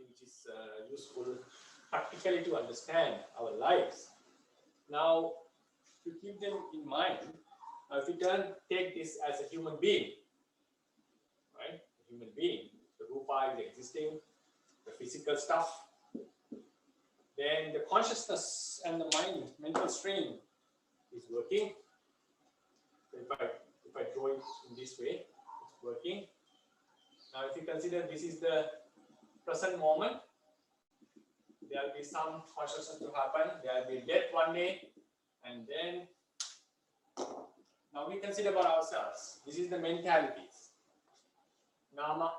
which is useful practically to understand our lives. Now, to keep them in mind, if we take this as a human being, right? A human being, the rupa is existing, the physical stuff, then the consciousness and the mind, mental stream is working. So if I draw it in this way, it's working. Now, if you consider this is the present moment, there will be some consciousness to happen. There will be death one day, and then now we consider about ourselves. This is the mentalities. Nama.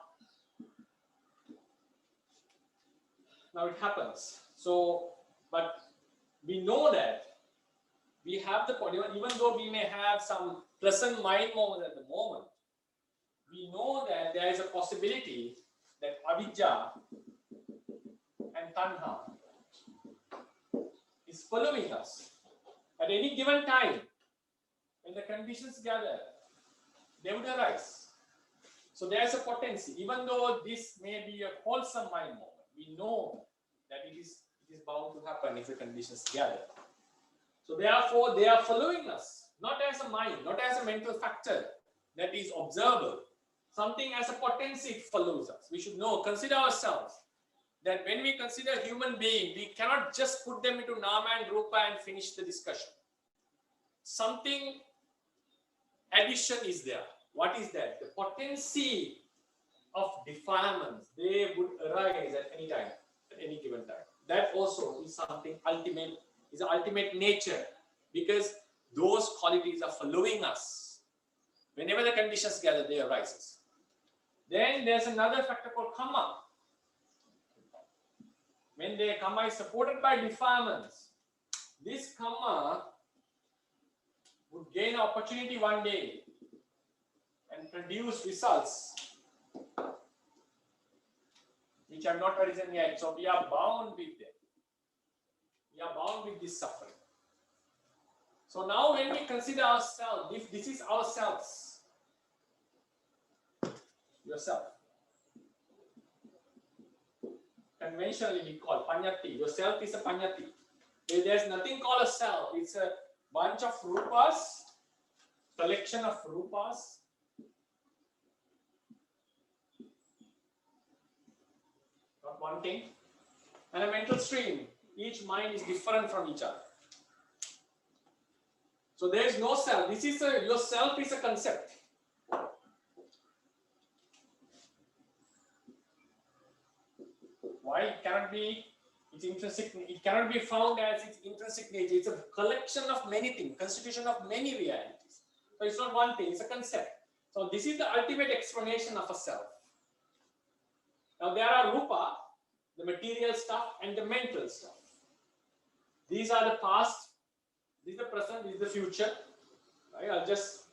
Now it happens. So, but we know that we have the point, even though we may have some pleasant mind moments at the moment, we know that there is a possibility that avijja and tanha is following us at any given time. When the conditions gather, they would arise. So there is a potency, even though this may be a wholesome mind moment, we know that it is bound to happen if the conditions gather. So therefore, they are following us, not as a mind, not as a mental factor that is observable. Something as a potency follows us. We should know, consider ourselves that when we consider human being, we cannot just put them into nama and rupa and finish the discussion. Something addition is there. What is that? The potency of defilements, they would arise at any time, at any given time. That also is something ultimate, is an ultimate nature, because those qualities are following us. Whenever the conditions gather, they arise. Then there's another factor called karma. When the karma is supported by defilements, this karma would gain opportunity one day and produce results which have not arisen yet. So we are bound with them. We are bound with this suffering. So now when we consider ourselves, if this is ourselves, yourself, conventionally we call panyati. Yourself is a panyati. There's nothing called a self. It's a bunch of rupas, collection of rupas. Not one thing. And a mental stream. Each mind is different from each other. So there is no self. This is yourself is a concept. Why? It cannot be its intrinsic. It cannot be found as its intrinsic nature. It's a collection of many things, constitution of many realities. So it's not one thing. It's a concept. So this is the ultimate explanation of a self. Now there are rupa, the material stuff, and the mental stuff. These are the past. This is the present. This is the future. Right? I'll just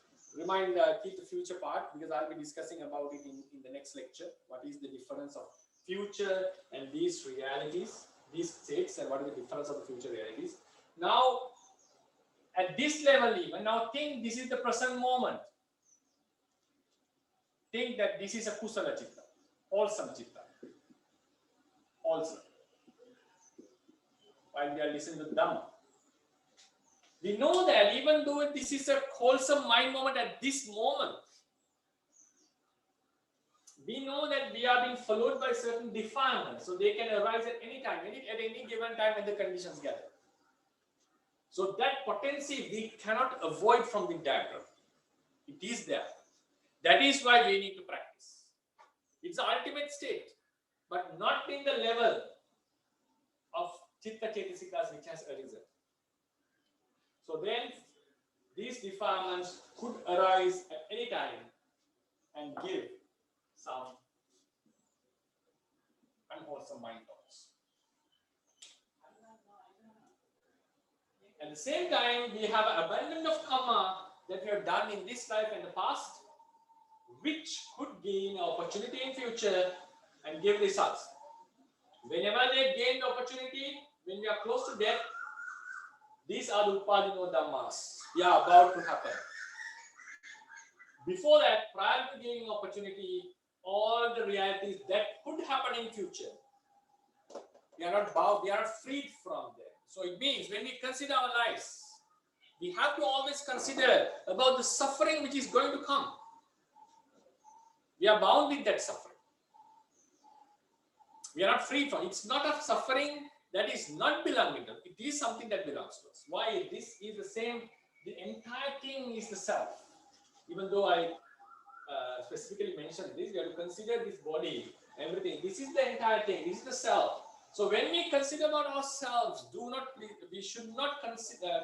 keep the future part, because I'll be discussing about it in the next lecture. What is the difference of future and these realities? these states and what is the difference of the future realities. Now, at this level even, now think this is the present moment. Think that this is a kusala chitta, wholesome chitta, wholesome. While we are listening to Dhamma, we know that even though this is a wholesome mind moment at this moment, we know that we are being followed by certain defilements, so they can arise at any time, at any given time when the conditions gather. So that potency we cannot avoid from the diagram. It is there. That is why we need to practice. It's the ultimate state, but not in the level of chitta chetasikas which has arisen. So then these defilements could arise at any time and give some unwholesome mind thoughts. At the same time, we have an abundance of karma that we have done in this life and the past, which could gain opportunity in future and give results. Whenever they gain the opportunity, when we are close to death, these are the upadino dhammas. They are about to happen. Before that, prior to gaining opportunity, all the realities that could happen in future, we are not bound, we are not freed from them. So it means when we consider our lives, we have to always consider about the suffering which is going to come. We are bound with that suffering. We are not free from it. It's not a suffering that is not belonging to us. It is something that belongs to us. Why? This is the same. The entire thing is the self. Even though I specifically mentioned this, we have to consider this body, everything. This is the entire thing. This is the self. So when we consider about ourselves, we should not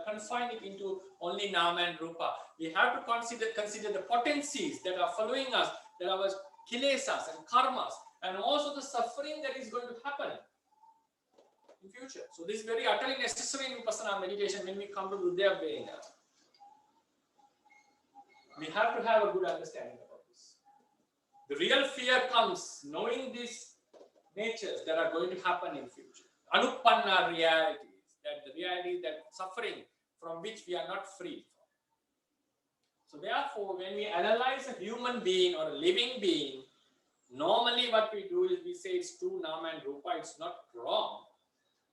confine it into only nama and rupa. We have to consider the potencies that are following us, that are kilesas and karmas, and also the suffering that is going to happen in future. So this is very utterly necessary in Vipassana meditation when we come to Hridaya Vedana. We have to have a good understanding about this. The real fear comes knowing these natures that are going to happen in future. Anupanna realities, that the reality that suffering from which we are not free from. So therefore, when we analyze a human being or a living being, normally what we do is we say it's two nama and rupa, it's not wrong.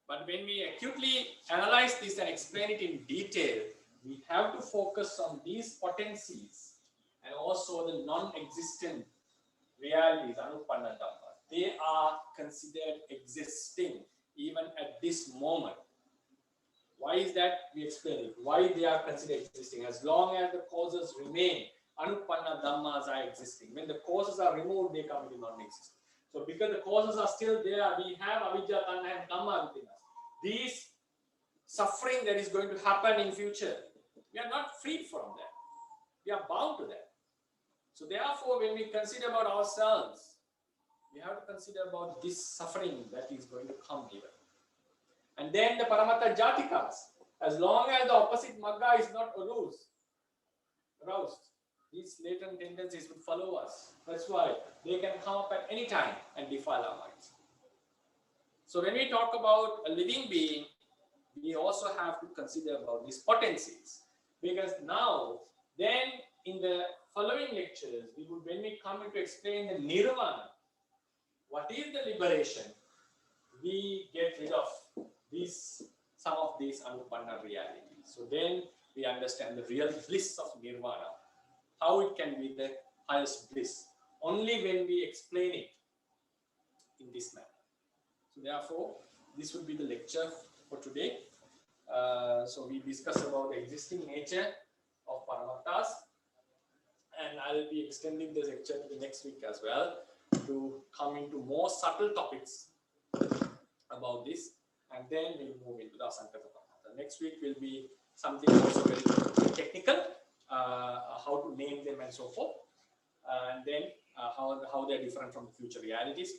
But when we acutely analyze this and explain it in detail, we have to focus on these potencies and also the non-existent realities, anupanna dhamma. They are considered existing even at this moment. Why is that? We explain it. Why they are considered existing. As long as the causes remain, anupanna dhammas are existing. When the causes are removed, they come into non-existence. So because the causes are still there, we have avijja, tanha and kamma within us. These suffering that is going to happen in future, we are not freed from that. We are bound to that. So therefore, when we consider about ourselves, we have to consider about this suffering that is going to come here. And then the Paramatta Jatikas, as long as the opposite Magga is not aroused, these latent tendencies will follow us. That's why they can come up at any time and defile our minds. So when we talk about a living being, we also have to consider about these potencies. Because now, then in the following lectures, when we come to explain the nirvana, what is the liberation, we get rid of some of these anupanna realities. So then we understand the real bliss of nirvana, how it can be the highest bliss, only when we explain it in this manner. So therefore, this will be the lecture for today. So we discuss about the existing nature of Paramattas, and I will be extending this lecture to the next week as well to come into more subtle topics about this, and then we'll move into the Asankata Paramattas. Next week will be something also very technical, how to name them and so forth, and then how they're different from future realities.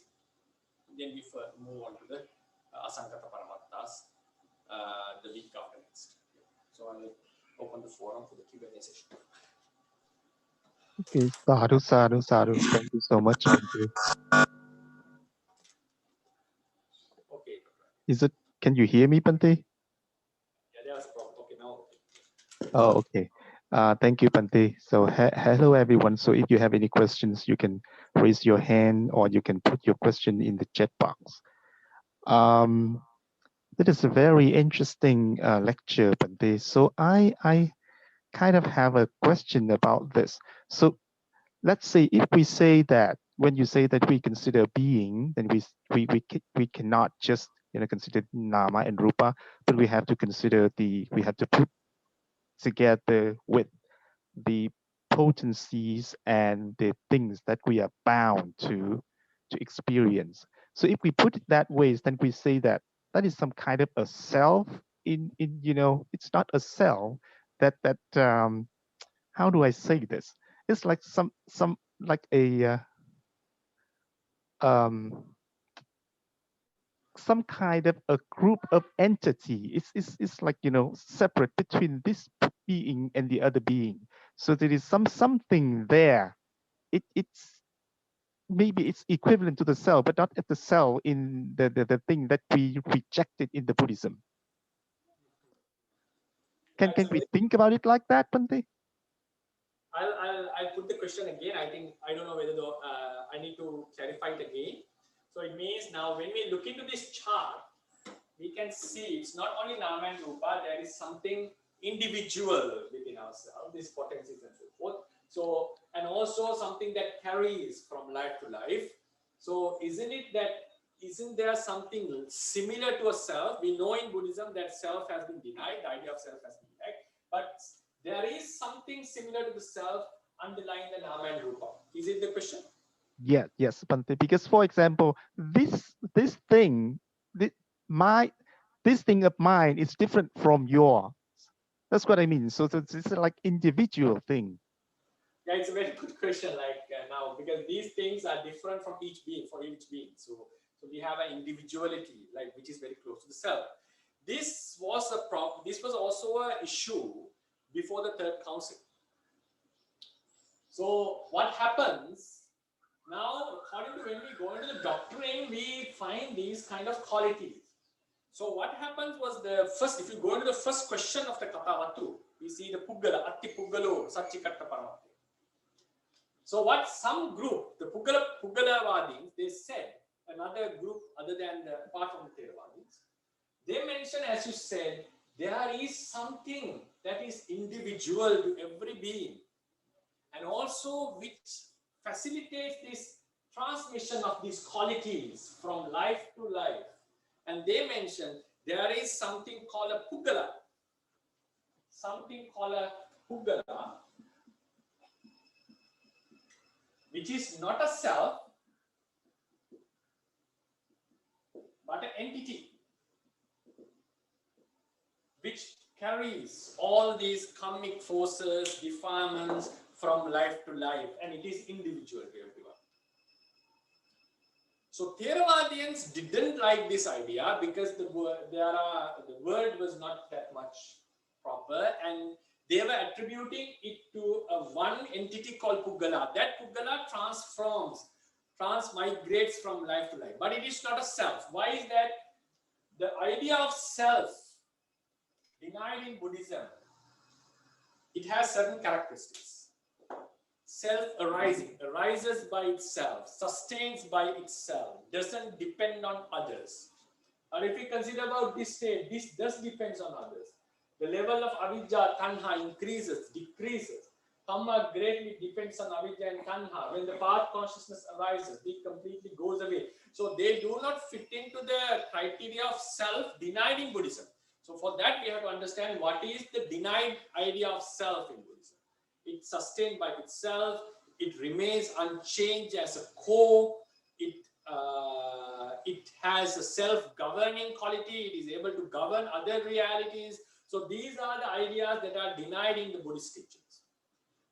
Then we move on to the Asankata Paramattas the week after next. So I will open the forum for the Q&A session. Okay, sadhu. Thank you so much. Okay. Is it? Can you hear me, Bhante? Yeah, there was a problem. Okay, now. Oh, okay. Thank you, Bhante. So hello, everyone. So if you have any questions, you can raise your hand or you can put your question in the chat box. That is a very interesting lecture, Bhante. So I kind of have a question about this. So let's say if we say that when you say that we consider being, then we cannot just consider nama and rupa, but we have to consider we have to put together with the potencies and the things that we are bound to experience. So if we put it that way, then we say that that is some kind of a self in it's not a self that how do I say this? It's like some like a um, some kind of a group of entity. It's like separate between this being and the other being. So there is something there. It's maybe it's equivalent to the cell, but not at the cell in the thing that we rejected in the Buddhism. Yeah, Can we think about it like that, Bhante? I'll put the question again. I don't know whether I need to clarify it again. So it means now when we look into this chart, we can see it's not only Nama and Rupa, there is something individual within ourselves, these potencies and so forth. So, and also something that carries from life to life. So isn't there something similar to a self? We know in Buddhism that self has been denied, the idea of self has been denied, but there is something similar to the self underlying the Nama and Rupa. Is it the question? Yes, Bhante. Because for example, this thing, this, my this thing of mine is different from yours. That's what I mean. So it's like individual thing. Yeah, it's a very good question. Like now, because these things are different from each being, for each being. So we have an individuality, like which is very close to the self. This was a problem. This was also an issue before the third council. So what happens now? According to when we go into the doctrine, we find these kind of qualities. So what happens was the first. If you go into the first question of the Katavatu, we see the Puggala, Atti Puggalo, Satchikatta Paramati. So what some group, the Puggalavadins, they said, another group other than apart from the Theravādins, they mention, as you said, there is something that is individual to every being and also which facilitates this transmission of these qualities from life to life. And they mention there is something called a Puggala, which is not a self, but an entity which carries all these karmic forces, defilements from life to life, and it is individual to everyone. So Theravadians didn't like this idea because the word was not that much proper, and they were attributing it to a one entity called Puggala. That Puggala transmigrates from life to life, but it is not a self. Why is that? The idea of self denied in Buddhism, it has certain characteristics. Self-arising, arises by itself, sustains by itself, doesn't depend on others. Or if we consider about this state, this does depends on others. The level of avidya, tanha increases, decreases. Kamma greatly depends on avidya and tanha. When the path consciousness arises, it completely goes away. So they do not fit into the criteria of self denied in Buddhism. So for that, we have to understand what is the denied idea of self in Buddhism. It's sustained by itself. It remains unchanged as a core. It has a self-governing quality. It is able to govern other realities. So these are the ideas that are denied in the Buddhist teachings.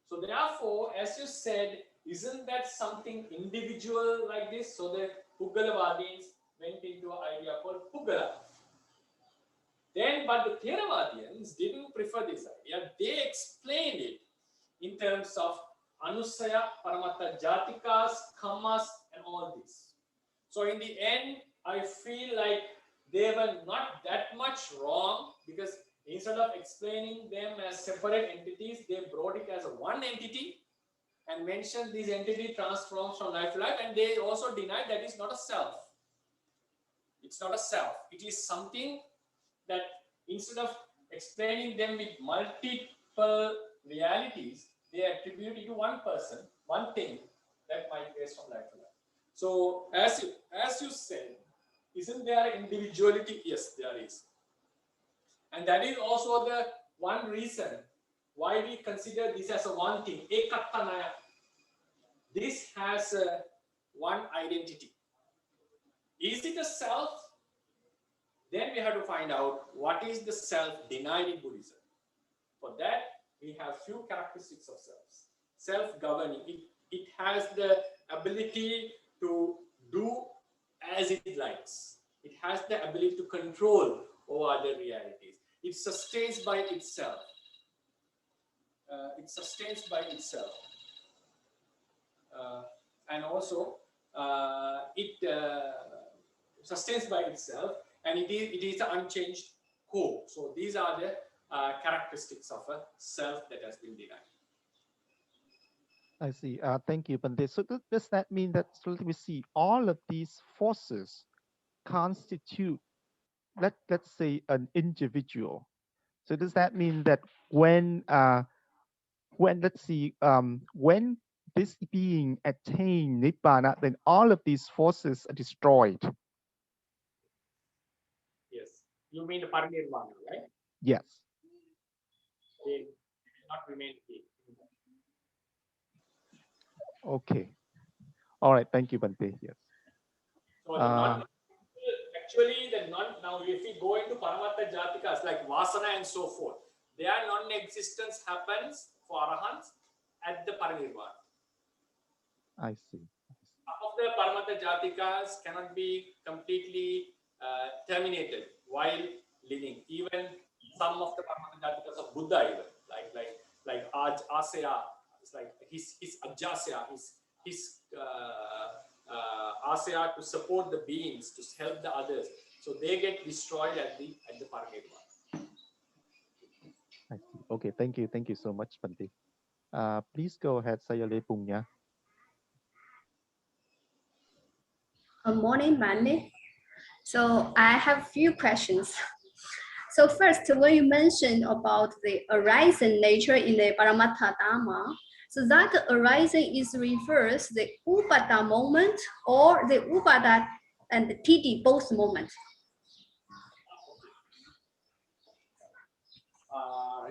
So therefore, as you said, isn't that something individual like this? So the Puggalavadins went into an idea called Puggala. Then, but the Theravadians didn't prefer this idea. They explained it in terms of Anusaya, Paramatta Jatikas, Kammas, and all this. So in the end, I feel like they were not that much wrong, because instead of explaining them as separate entities, they brought it as a one entity and mentioned this entity transforms from life to life, and they also denied that it's not a self. It's not a self. It is something that instead of explaining them with multiple realities, they attribute it to one person, one thing that migrates from life to life. So as you said, isn't there individuality? Yes, there is. And that is also the one reason why we consider this as a one thing, ekattanaya. This has one identity. Is it a self? Then we have to find out what is the self denied in Buddhism. For that, we have few characteristics of selves. Self-governing. It has the ability to do as it likes. It has the ability to control over other realities. It sustains by itself. It sustains by itself. And also, it sustains by itself, and it is an unchanged core. So these are the characteristics of a self that has been denied. I see. Thank you, Bhante. So does that mean that, so let me see, all of these forces constitute, let's say, an individual? So does that mean that when let's see, when this being attain Nibbana, then all of these forces are destroyed? Yes. You mean the parinirvana, right? Yes. They will not remain here. Okay. All right. Thank you, Bhante. Yes. So actually, now if we go into Paramattha Jatikas like Vasana and so forth, their non-existence happens for Arahants at the parinirvana. I see. Some of the Paramattha Jatikas cannot be completely terminated while living. Even some of the Paramattha Jatikas of Buddha, even like Asaya, it's like his Ajasya, his Asaya to support the beings, to help the others. So they get destroyed at the parinirvana. I see. Okay. Thank you. Thank you so much, Bhante. Please go ahead, Sayale Punya. Good morning, Bhante. So I have a few questions. So first, when you mentioned about the arising nature in the Paramattha Dhamma, so that arising is refers the Upada moment or the Upada and the Titi both moment.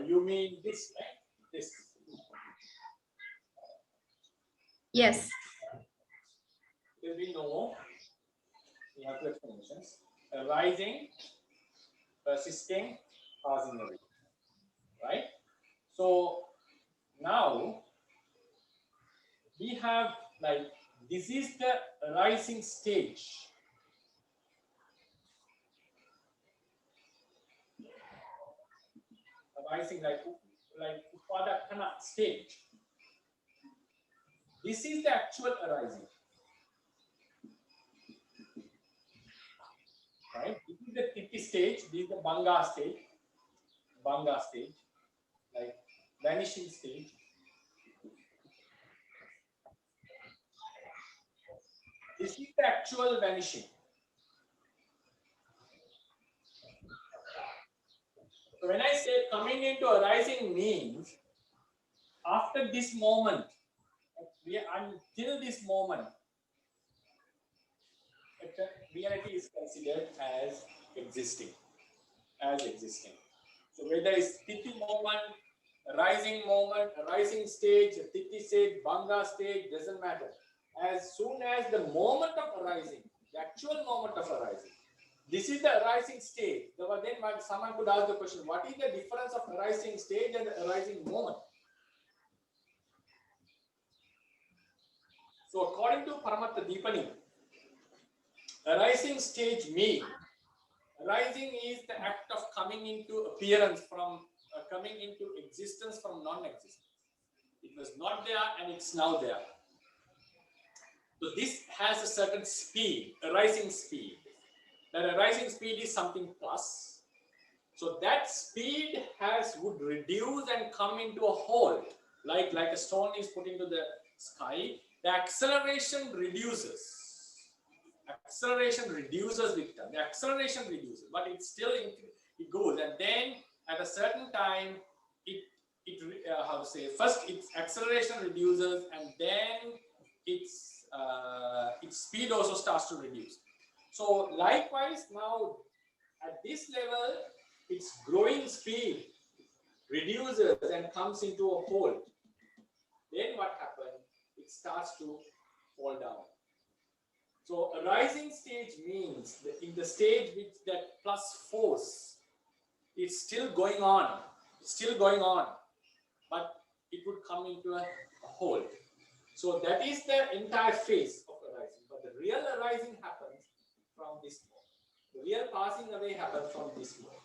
You mean this, right? This. Yes. There will be no. We have two explanations: arising, persisting, causing away. Right? So now we have like this is the arising stage. Arising like Upadakana stage. This is the actual arising. Right? This is the Titi stage, this is the Banga stage, like vanishing stage. This is the actual vanishing. So when I say coming into arising means after this moment, until this moment, reality is considered as existing. So whether it's Titi moment, arising stage, Titi stage, Banga stage, doesn't matter. As soon as the moment of arising, the actual moment of arising, this is the arising stage. Then someone could ask the question, what is the difference of arising stage and arising moment? So according to Paramattha Dipani, arising stage means, arising is the act of coming into appearance from, coming into existence from non-existence. It was not there and it's now there. So this has a certain speed, arising speed. that arising speed is something plus. So that speed would reduce and come into a halt, like a stone is put into the sky. The acceleration reduces. Acceleration reduces with time. The acceleration reduces, but it still it goes, and then at a certain time, how to say? First, its acceleration reduces, and then its speed also starts to reduce. So likewise, now at this level, its growing speed reduces and comes into a halt. Then what happens? It starts to fall down. So a rising stage means that in the stage with that plus force, it's still going on. But it would come into a halt. So that is the entire phase of arising. But the real arising happens from this mode. The real passing away happens from this mode.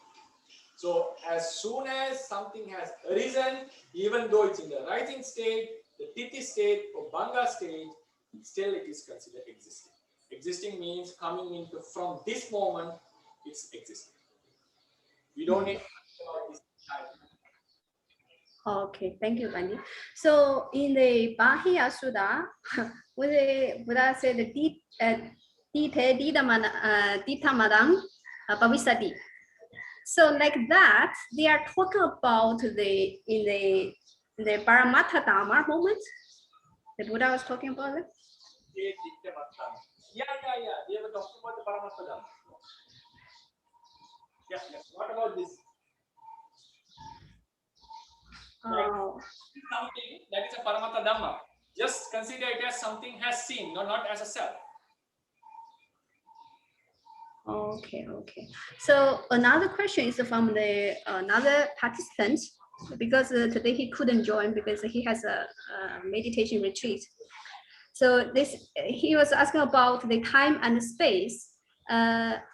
So as soon as something has arisen, even though it's in the rising state, the titi state or bhanga state, still it is considered existing. Existing means coming into from this moment, it's existing. We don't need to think about this time. Okay, thank you, Bhante. So in the Bahya Sutta, when the Buddha said the Ditamadam Pavisati. So like that, they are talking about in the Paramattha Dhamma moment. The Buddha was talking about it. Yeah. They were talking about the Paramattha Dhamma. Yeah. What about this? Something that is a Paramattha Dhamma. Just consider it as something has seen, not as a self. Okay. So another question is from the another participant, because today he couldn't join because he has a meditation retreat. So he was asking about the time and space.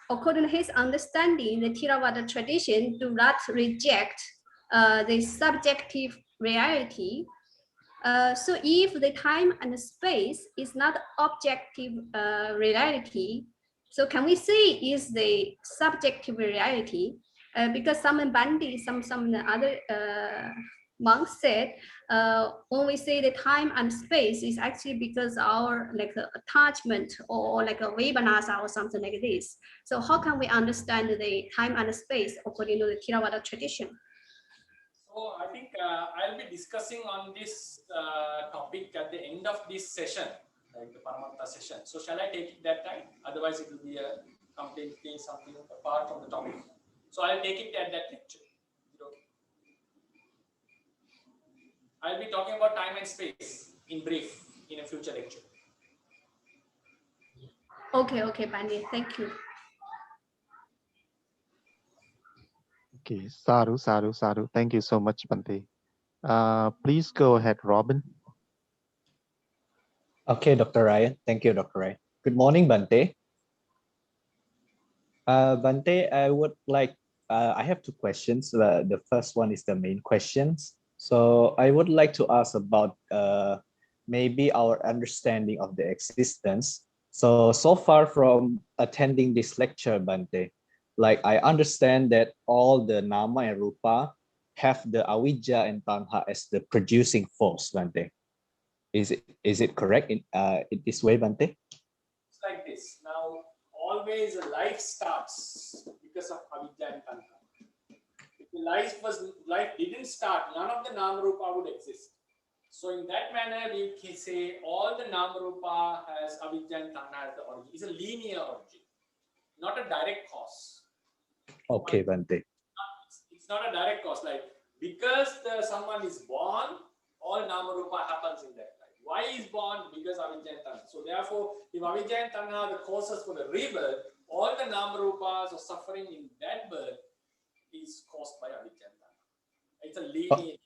According to his understanding, the Theravāda tradition do not reject the subjective reality. So if the time and space is not objective reality, so can we say is the subjective reality? Because some Bhante, some other monks said, when we say the time and space is actually because our attachment or like a Vebanasa or something like this. So how can we understand the time and space according to the Theravāda tradition? So I think I'll be discussing on this topic at the end of this session, like the Paramattha session. So shall I take it that time? Otherwise it will be a completely something apart from the topic. So I'll take it at that lecture. Okay. I'll be talking about time and space in brief in a future lecture. Okay, Bhante, thank you. Okay, sadhu. Thank you so much, Bhante. Please go ahead, Robin. Okay, Dr. Ryan. Thank you, Dr. Ryan. Good morning, Bhante. Bhante, I would like, I have two questions. The first one is the main questions. So I would like to ask about maybe our understanding of the existence. So far from attending this lecture, Bhante, like I understand that all the nama and rupa have the avijja and tanha as the producing force, Bhante. Is it correct in this way, Bhante? It's like this. Now, always life starts because of avijja and tanha. If the life didn't start, none of the nama rupa would exist. So in that manner, you can say all the nama rupa has avijja and tanha as the origin. It's a linear origin, not a direct cause. Okay, Bhante. It's not a direct cause. Like because someone is born, all nama rupa happens in that life. Why is born? Because avijja and tanha. So therefore, if avijja and tanha are the causes for the rebirth, all the nama rupas or suffering in that birth is caused by avijja and tanha. It's a linear.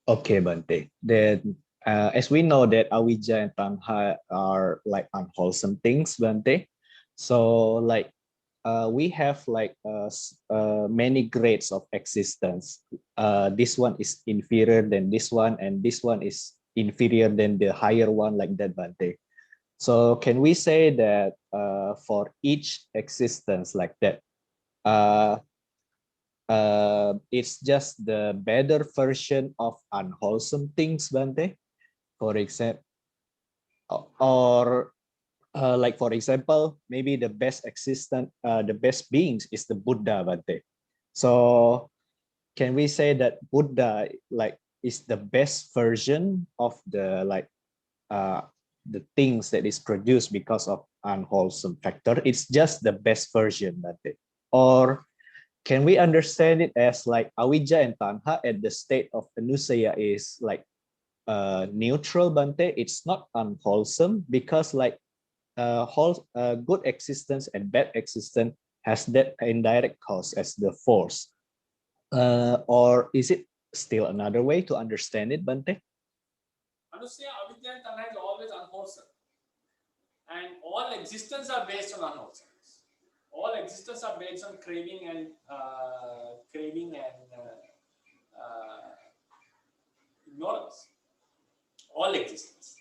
Okay, Bhante. Then, as we know that avijja and tanha are like unwholesome things, Bhante. So like we have like many grades of existence. This one is inferior than this one, and this one is inferior than the higher one, like that, Bhante. So can we say that for each existence like that, it's just the better version of unwholesome things, Bhante? For example, or like for example, maybe the best the best beings is the Buddha, Bhante. So can we say that Buddha like is the best version of the the things that is produced because of unwholesome factor? It's just the best version, Bhante. Or can we understand it as like avijja and tanha at the state of anusaya is like neutral, Bhante? It's not unwholesome because like good existence and bad existence has that indirect cause as the force. Or is it still another way to understand it, Bhante? Anusaya, avidya and tanha is always unwholesome. And all existence are based on unwholesomeness. All existence are based on craving and ignorance. All existence.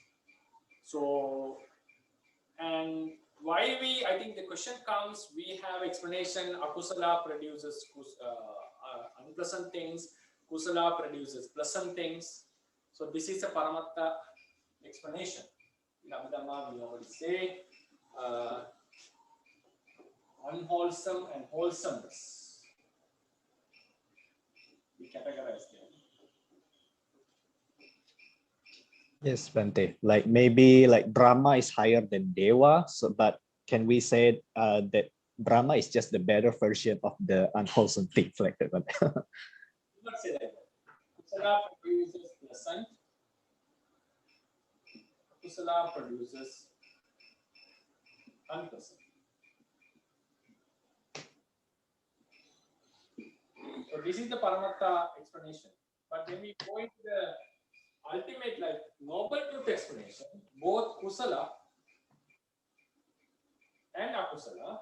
So, and why I think the question comes, we have explanation, akusala produces unpleasant things, kusala produces pleasant things. So this is a paramatta explanation. In Abhidhamma, we already say unwholesome and wholesomeness. We categorize them. Yes, Bhante. Like maybe like Brahma is higher than Deva, so but can we say that Brahma is just the better version of the unwholesome things like that? Do not say that. Kusala produces pleasant. Kusala produces unpleasant. So this is the Paramatta explanation. But when we go into the ultimate, like noble truth explanation, both Kusala and Akusala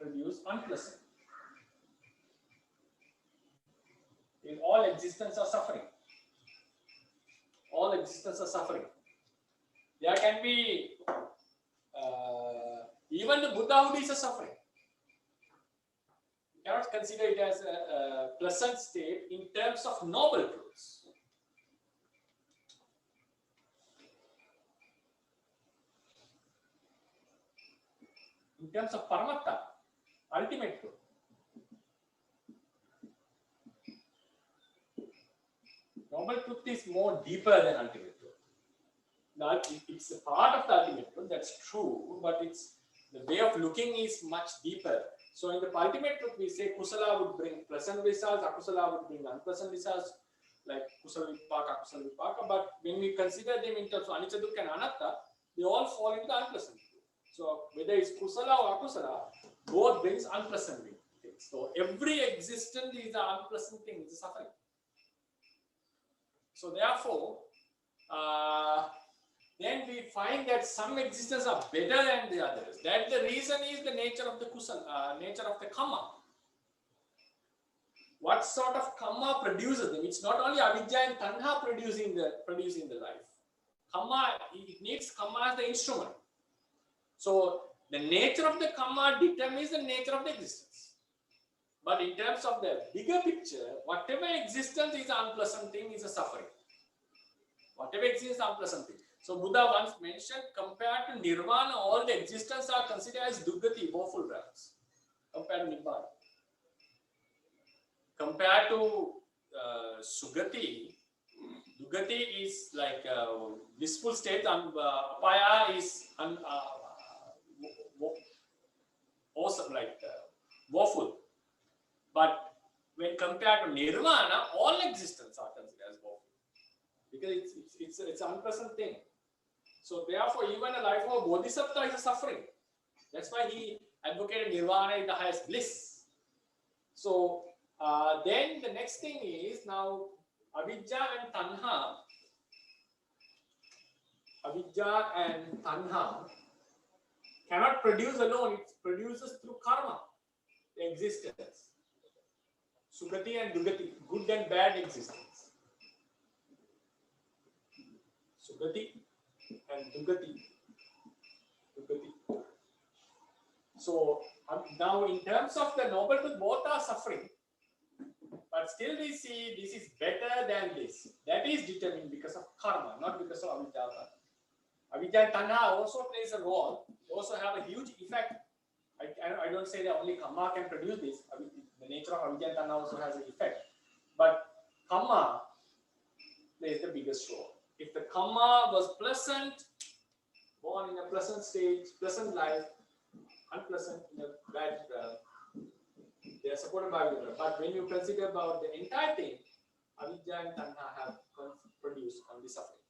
produce unpleasant. In all existence are suffering. All existence are suffering. There can be even the Buddhahood is a suffering. You cannot consider it as a pleasant state in terms of noble truths. In terms of Paramatta, ultimate truth. Noble truth is more deeper than ultimate truth. Now, it's a part of the ultimate truth, that's true, but it's the way of looking is much deeper. So in the ultimate truth, we say kusala would bring pleasant results, akusala would bring unpleasant results, like kusala vipaka, akusala vipaka. But when we consider them in terms of anicca, dukkha, and anatta, they all fall into the unpleasant. So whether it's kusala or akusala, both brings unpleasant things. So every existence is an unpleasant thing, it's a suffering. So therefore, then we find that some existences are better than the others. That the reason is the nature of the kusala, nature of the karma. What sort of karma produces them? It's not only avidya and tanha producing the life. Karma, it needs karma as the instrument. So the nature of the karma determines the nature of the existence. But in terms of the bigger picture, whatever existence is an unpleasant thing is a suffering. Whatever exists is an unpleasant thing. So Buddha once mentioned, compared to nirvana, all the existence are considered as dukkati, woeful realms. Compared to nibbana. Compared to sugati, dukkati is like a blissful state, and apaya is awesome, like woeful. But when compared to nirvana, all existence are considered as woeful. Because it's an unpleasant thing. So therefore, even a life of a bodhisattva is a suffering. That's why he advocated nirvana is the highest bliss. So then the next thing is now avidya and tanha cannot produce alone. It produces through karma, the existence. Sugati and dugati, good and bad existence. Sugati and Dugati. So now in terms of the noble truth, both are suffering. But still we see this is better than this. That is determined because of karma, not because of avidya. Avidya and tanha also plays a role. They also have a huge effect. I don't say that only karma can produce this. The nature of avidya and tanha also has an effect. But karma plays the biggest role. If the karma was pleasant, born in a pleasant stage, pleasant life, unpleasant in a bad, they are supported by avidya. But when you consider about the entire thing, avidya and tanha have produced only suffering.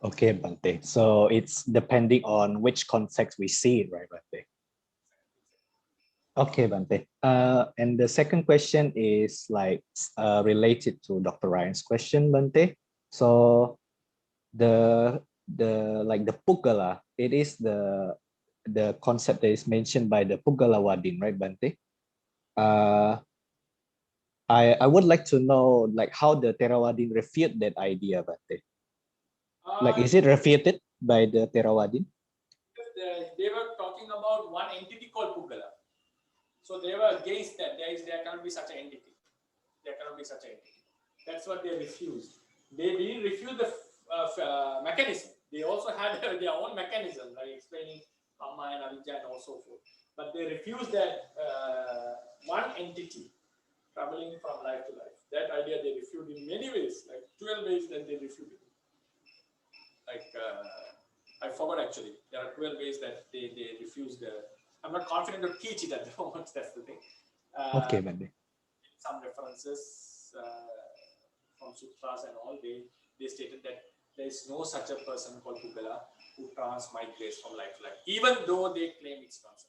Okay, Bhante. So it's depending on which context we see it, right, Bhante? Okay, Bhante. And the second question is like related to Dr. Ryan's question, Bhante. So the Puggala, it is the concept that is mentioned by the Puggalawadin, right, Bhante? I would like to know like how the Theravadin refute that idea, Bhante. Like, is it refuted by the Theravadin? They were talking about one entity called Puggala. So they were against that. There cannot be such an entity. There cannot be such an entity. That's what they refused. They didn't refuse the mechanism. They also had their own mechanism, like explaining karma and avidya and so forth. But they refused that one entity traveling from life to life. That idea they refuted in many ways, like 12 ways that they refuted. Like I forgot actually. There are 12 ways that they refused. I'm not confident to teach it at the moment. That's the thing. Okay, Bhante. Some references from sutras and all, they stated that there is no such a person called Puggala who transmigrates from life to life, even though they claim it's not so.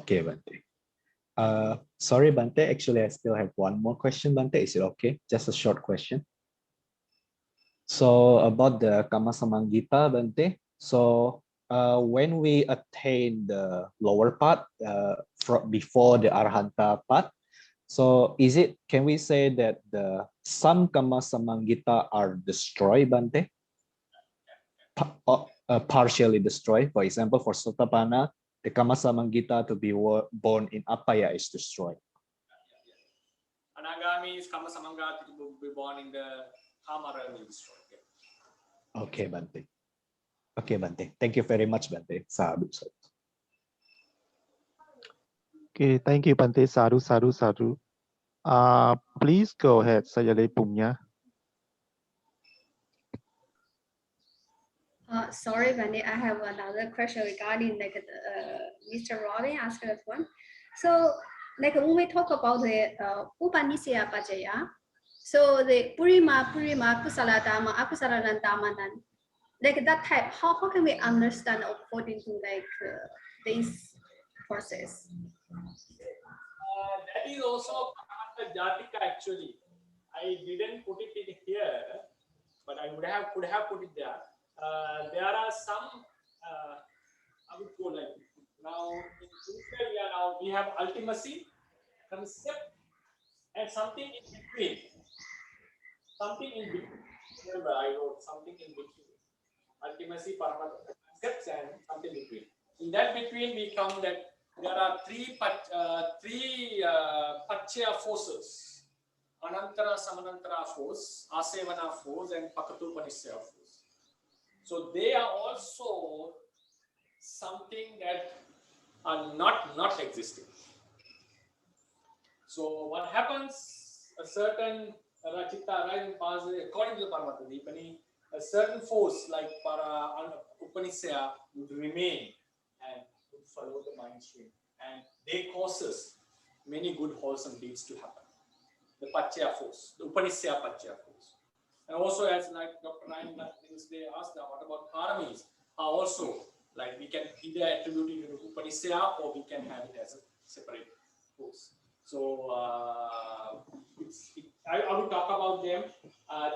Okay, Bhante. Sorry, Bhante. Actually, I still have one more question, Bhante. Is it okay? Just a short question. So about the Kama Samangita, Bhante. So when we attain the lower part before the Arhanta part, so can we say that some Kama Samangita are destroyed, Bhante? Partially destroyed. For example, for Sotapanna, the Kama Samangita to be born in Apaya is destroyed. Anagami's Kama Samangita to be born in the Kama realm is destroyed. Okay, Bhante. Okay, Bhante. Thank you very much, Bhante. Sadhu. Okay, thank you, Bhante. Sadhu, sadhu, sadhu. Please go ahead, Sayale Punya. Sorry, Bhante, I have another question regarding like Mr. Robin asked that one. So like when we talk about the Upanisya Pajaya, so the Purima, Kusala Dhamma, Akusala Dhamma, like that type, how can we understand according to like this process? That is also Jatika actually. I didn't put it in here, but I could have put it there. There are some I would go like now in India we have ultimacy, concept, and something in between. Something in between. Remember, I wrote something in between. Ultimacy, Paramatma, concepts, and something in between. In that between, we found that there are three Pachya forces. Anantara, Samanantara force, Asevana force, and Pakatupanisya force. So they are also something that are not existing. So what happens? A certain Rachita rising past according to the Paramatma Dipani, a certain force like Upanisya would remain and would follow the mind stream, and they causes many good wholesome deeds to happen. The Pachya force, the Upanisya Pachya force. And also, as like Dr. Ryan they asked, what about paramis? Are also like we can either attribute it to Upanisya or we can have it as a separate force. So I will talk about them.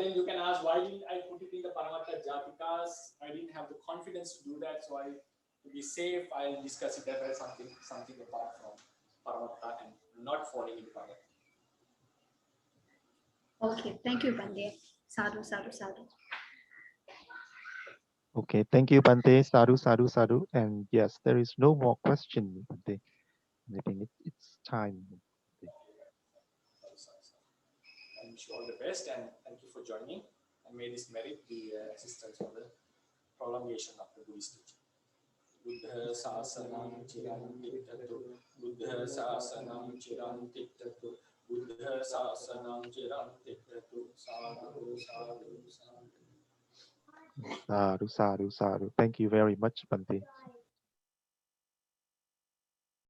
Then you can ask why didn't I put it in the Paramattha Jatikas? I didn't have the confidence to do that. So to be safe, I'll discuss it as something apart from Paramattha and not falling into Paramattha. Okay, thank you, Bhante. Sadhu, sadhu, sadhu. Okay, thank you, Bhante. Sadhu, sadhu, sadhu. And yes, there is no more question, Bhante. I think it's time. I wish you all the best and thank you for joining. And may this merit the assistance for the prolongation of the Buddhist teaching. Buddha Sasanam Chiram Tiktatu, Buddha Sasanam Chiram Tiktatu, Buddha Sasanam Chiram Tiktatu, Sadhu, Sadhu, Sadhu. Sadhu, sadhu, sadhu. Thank you very much, Bhante.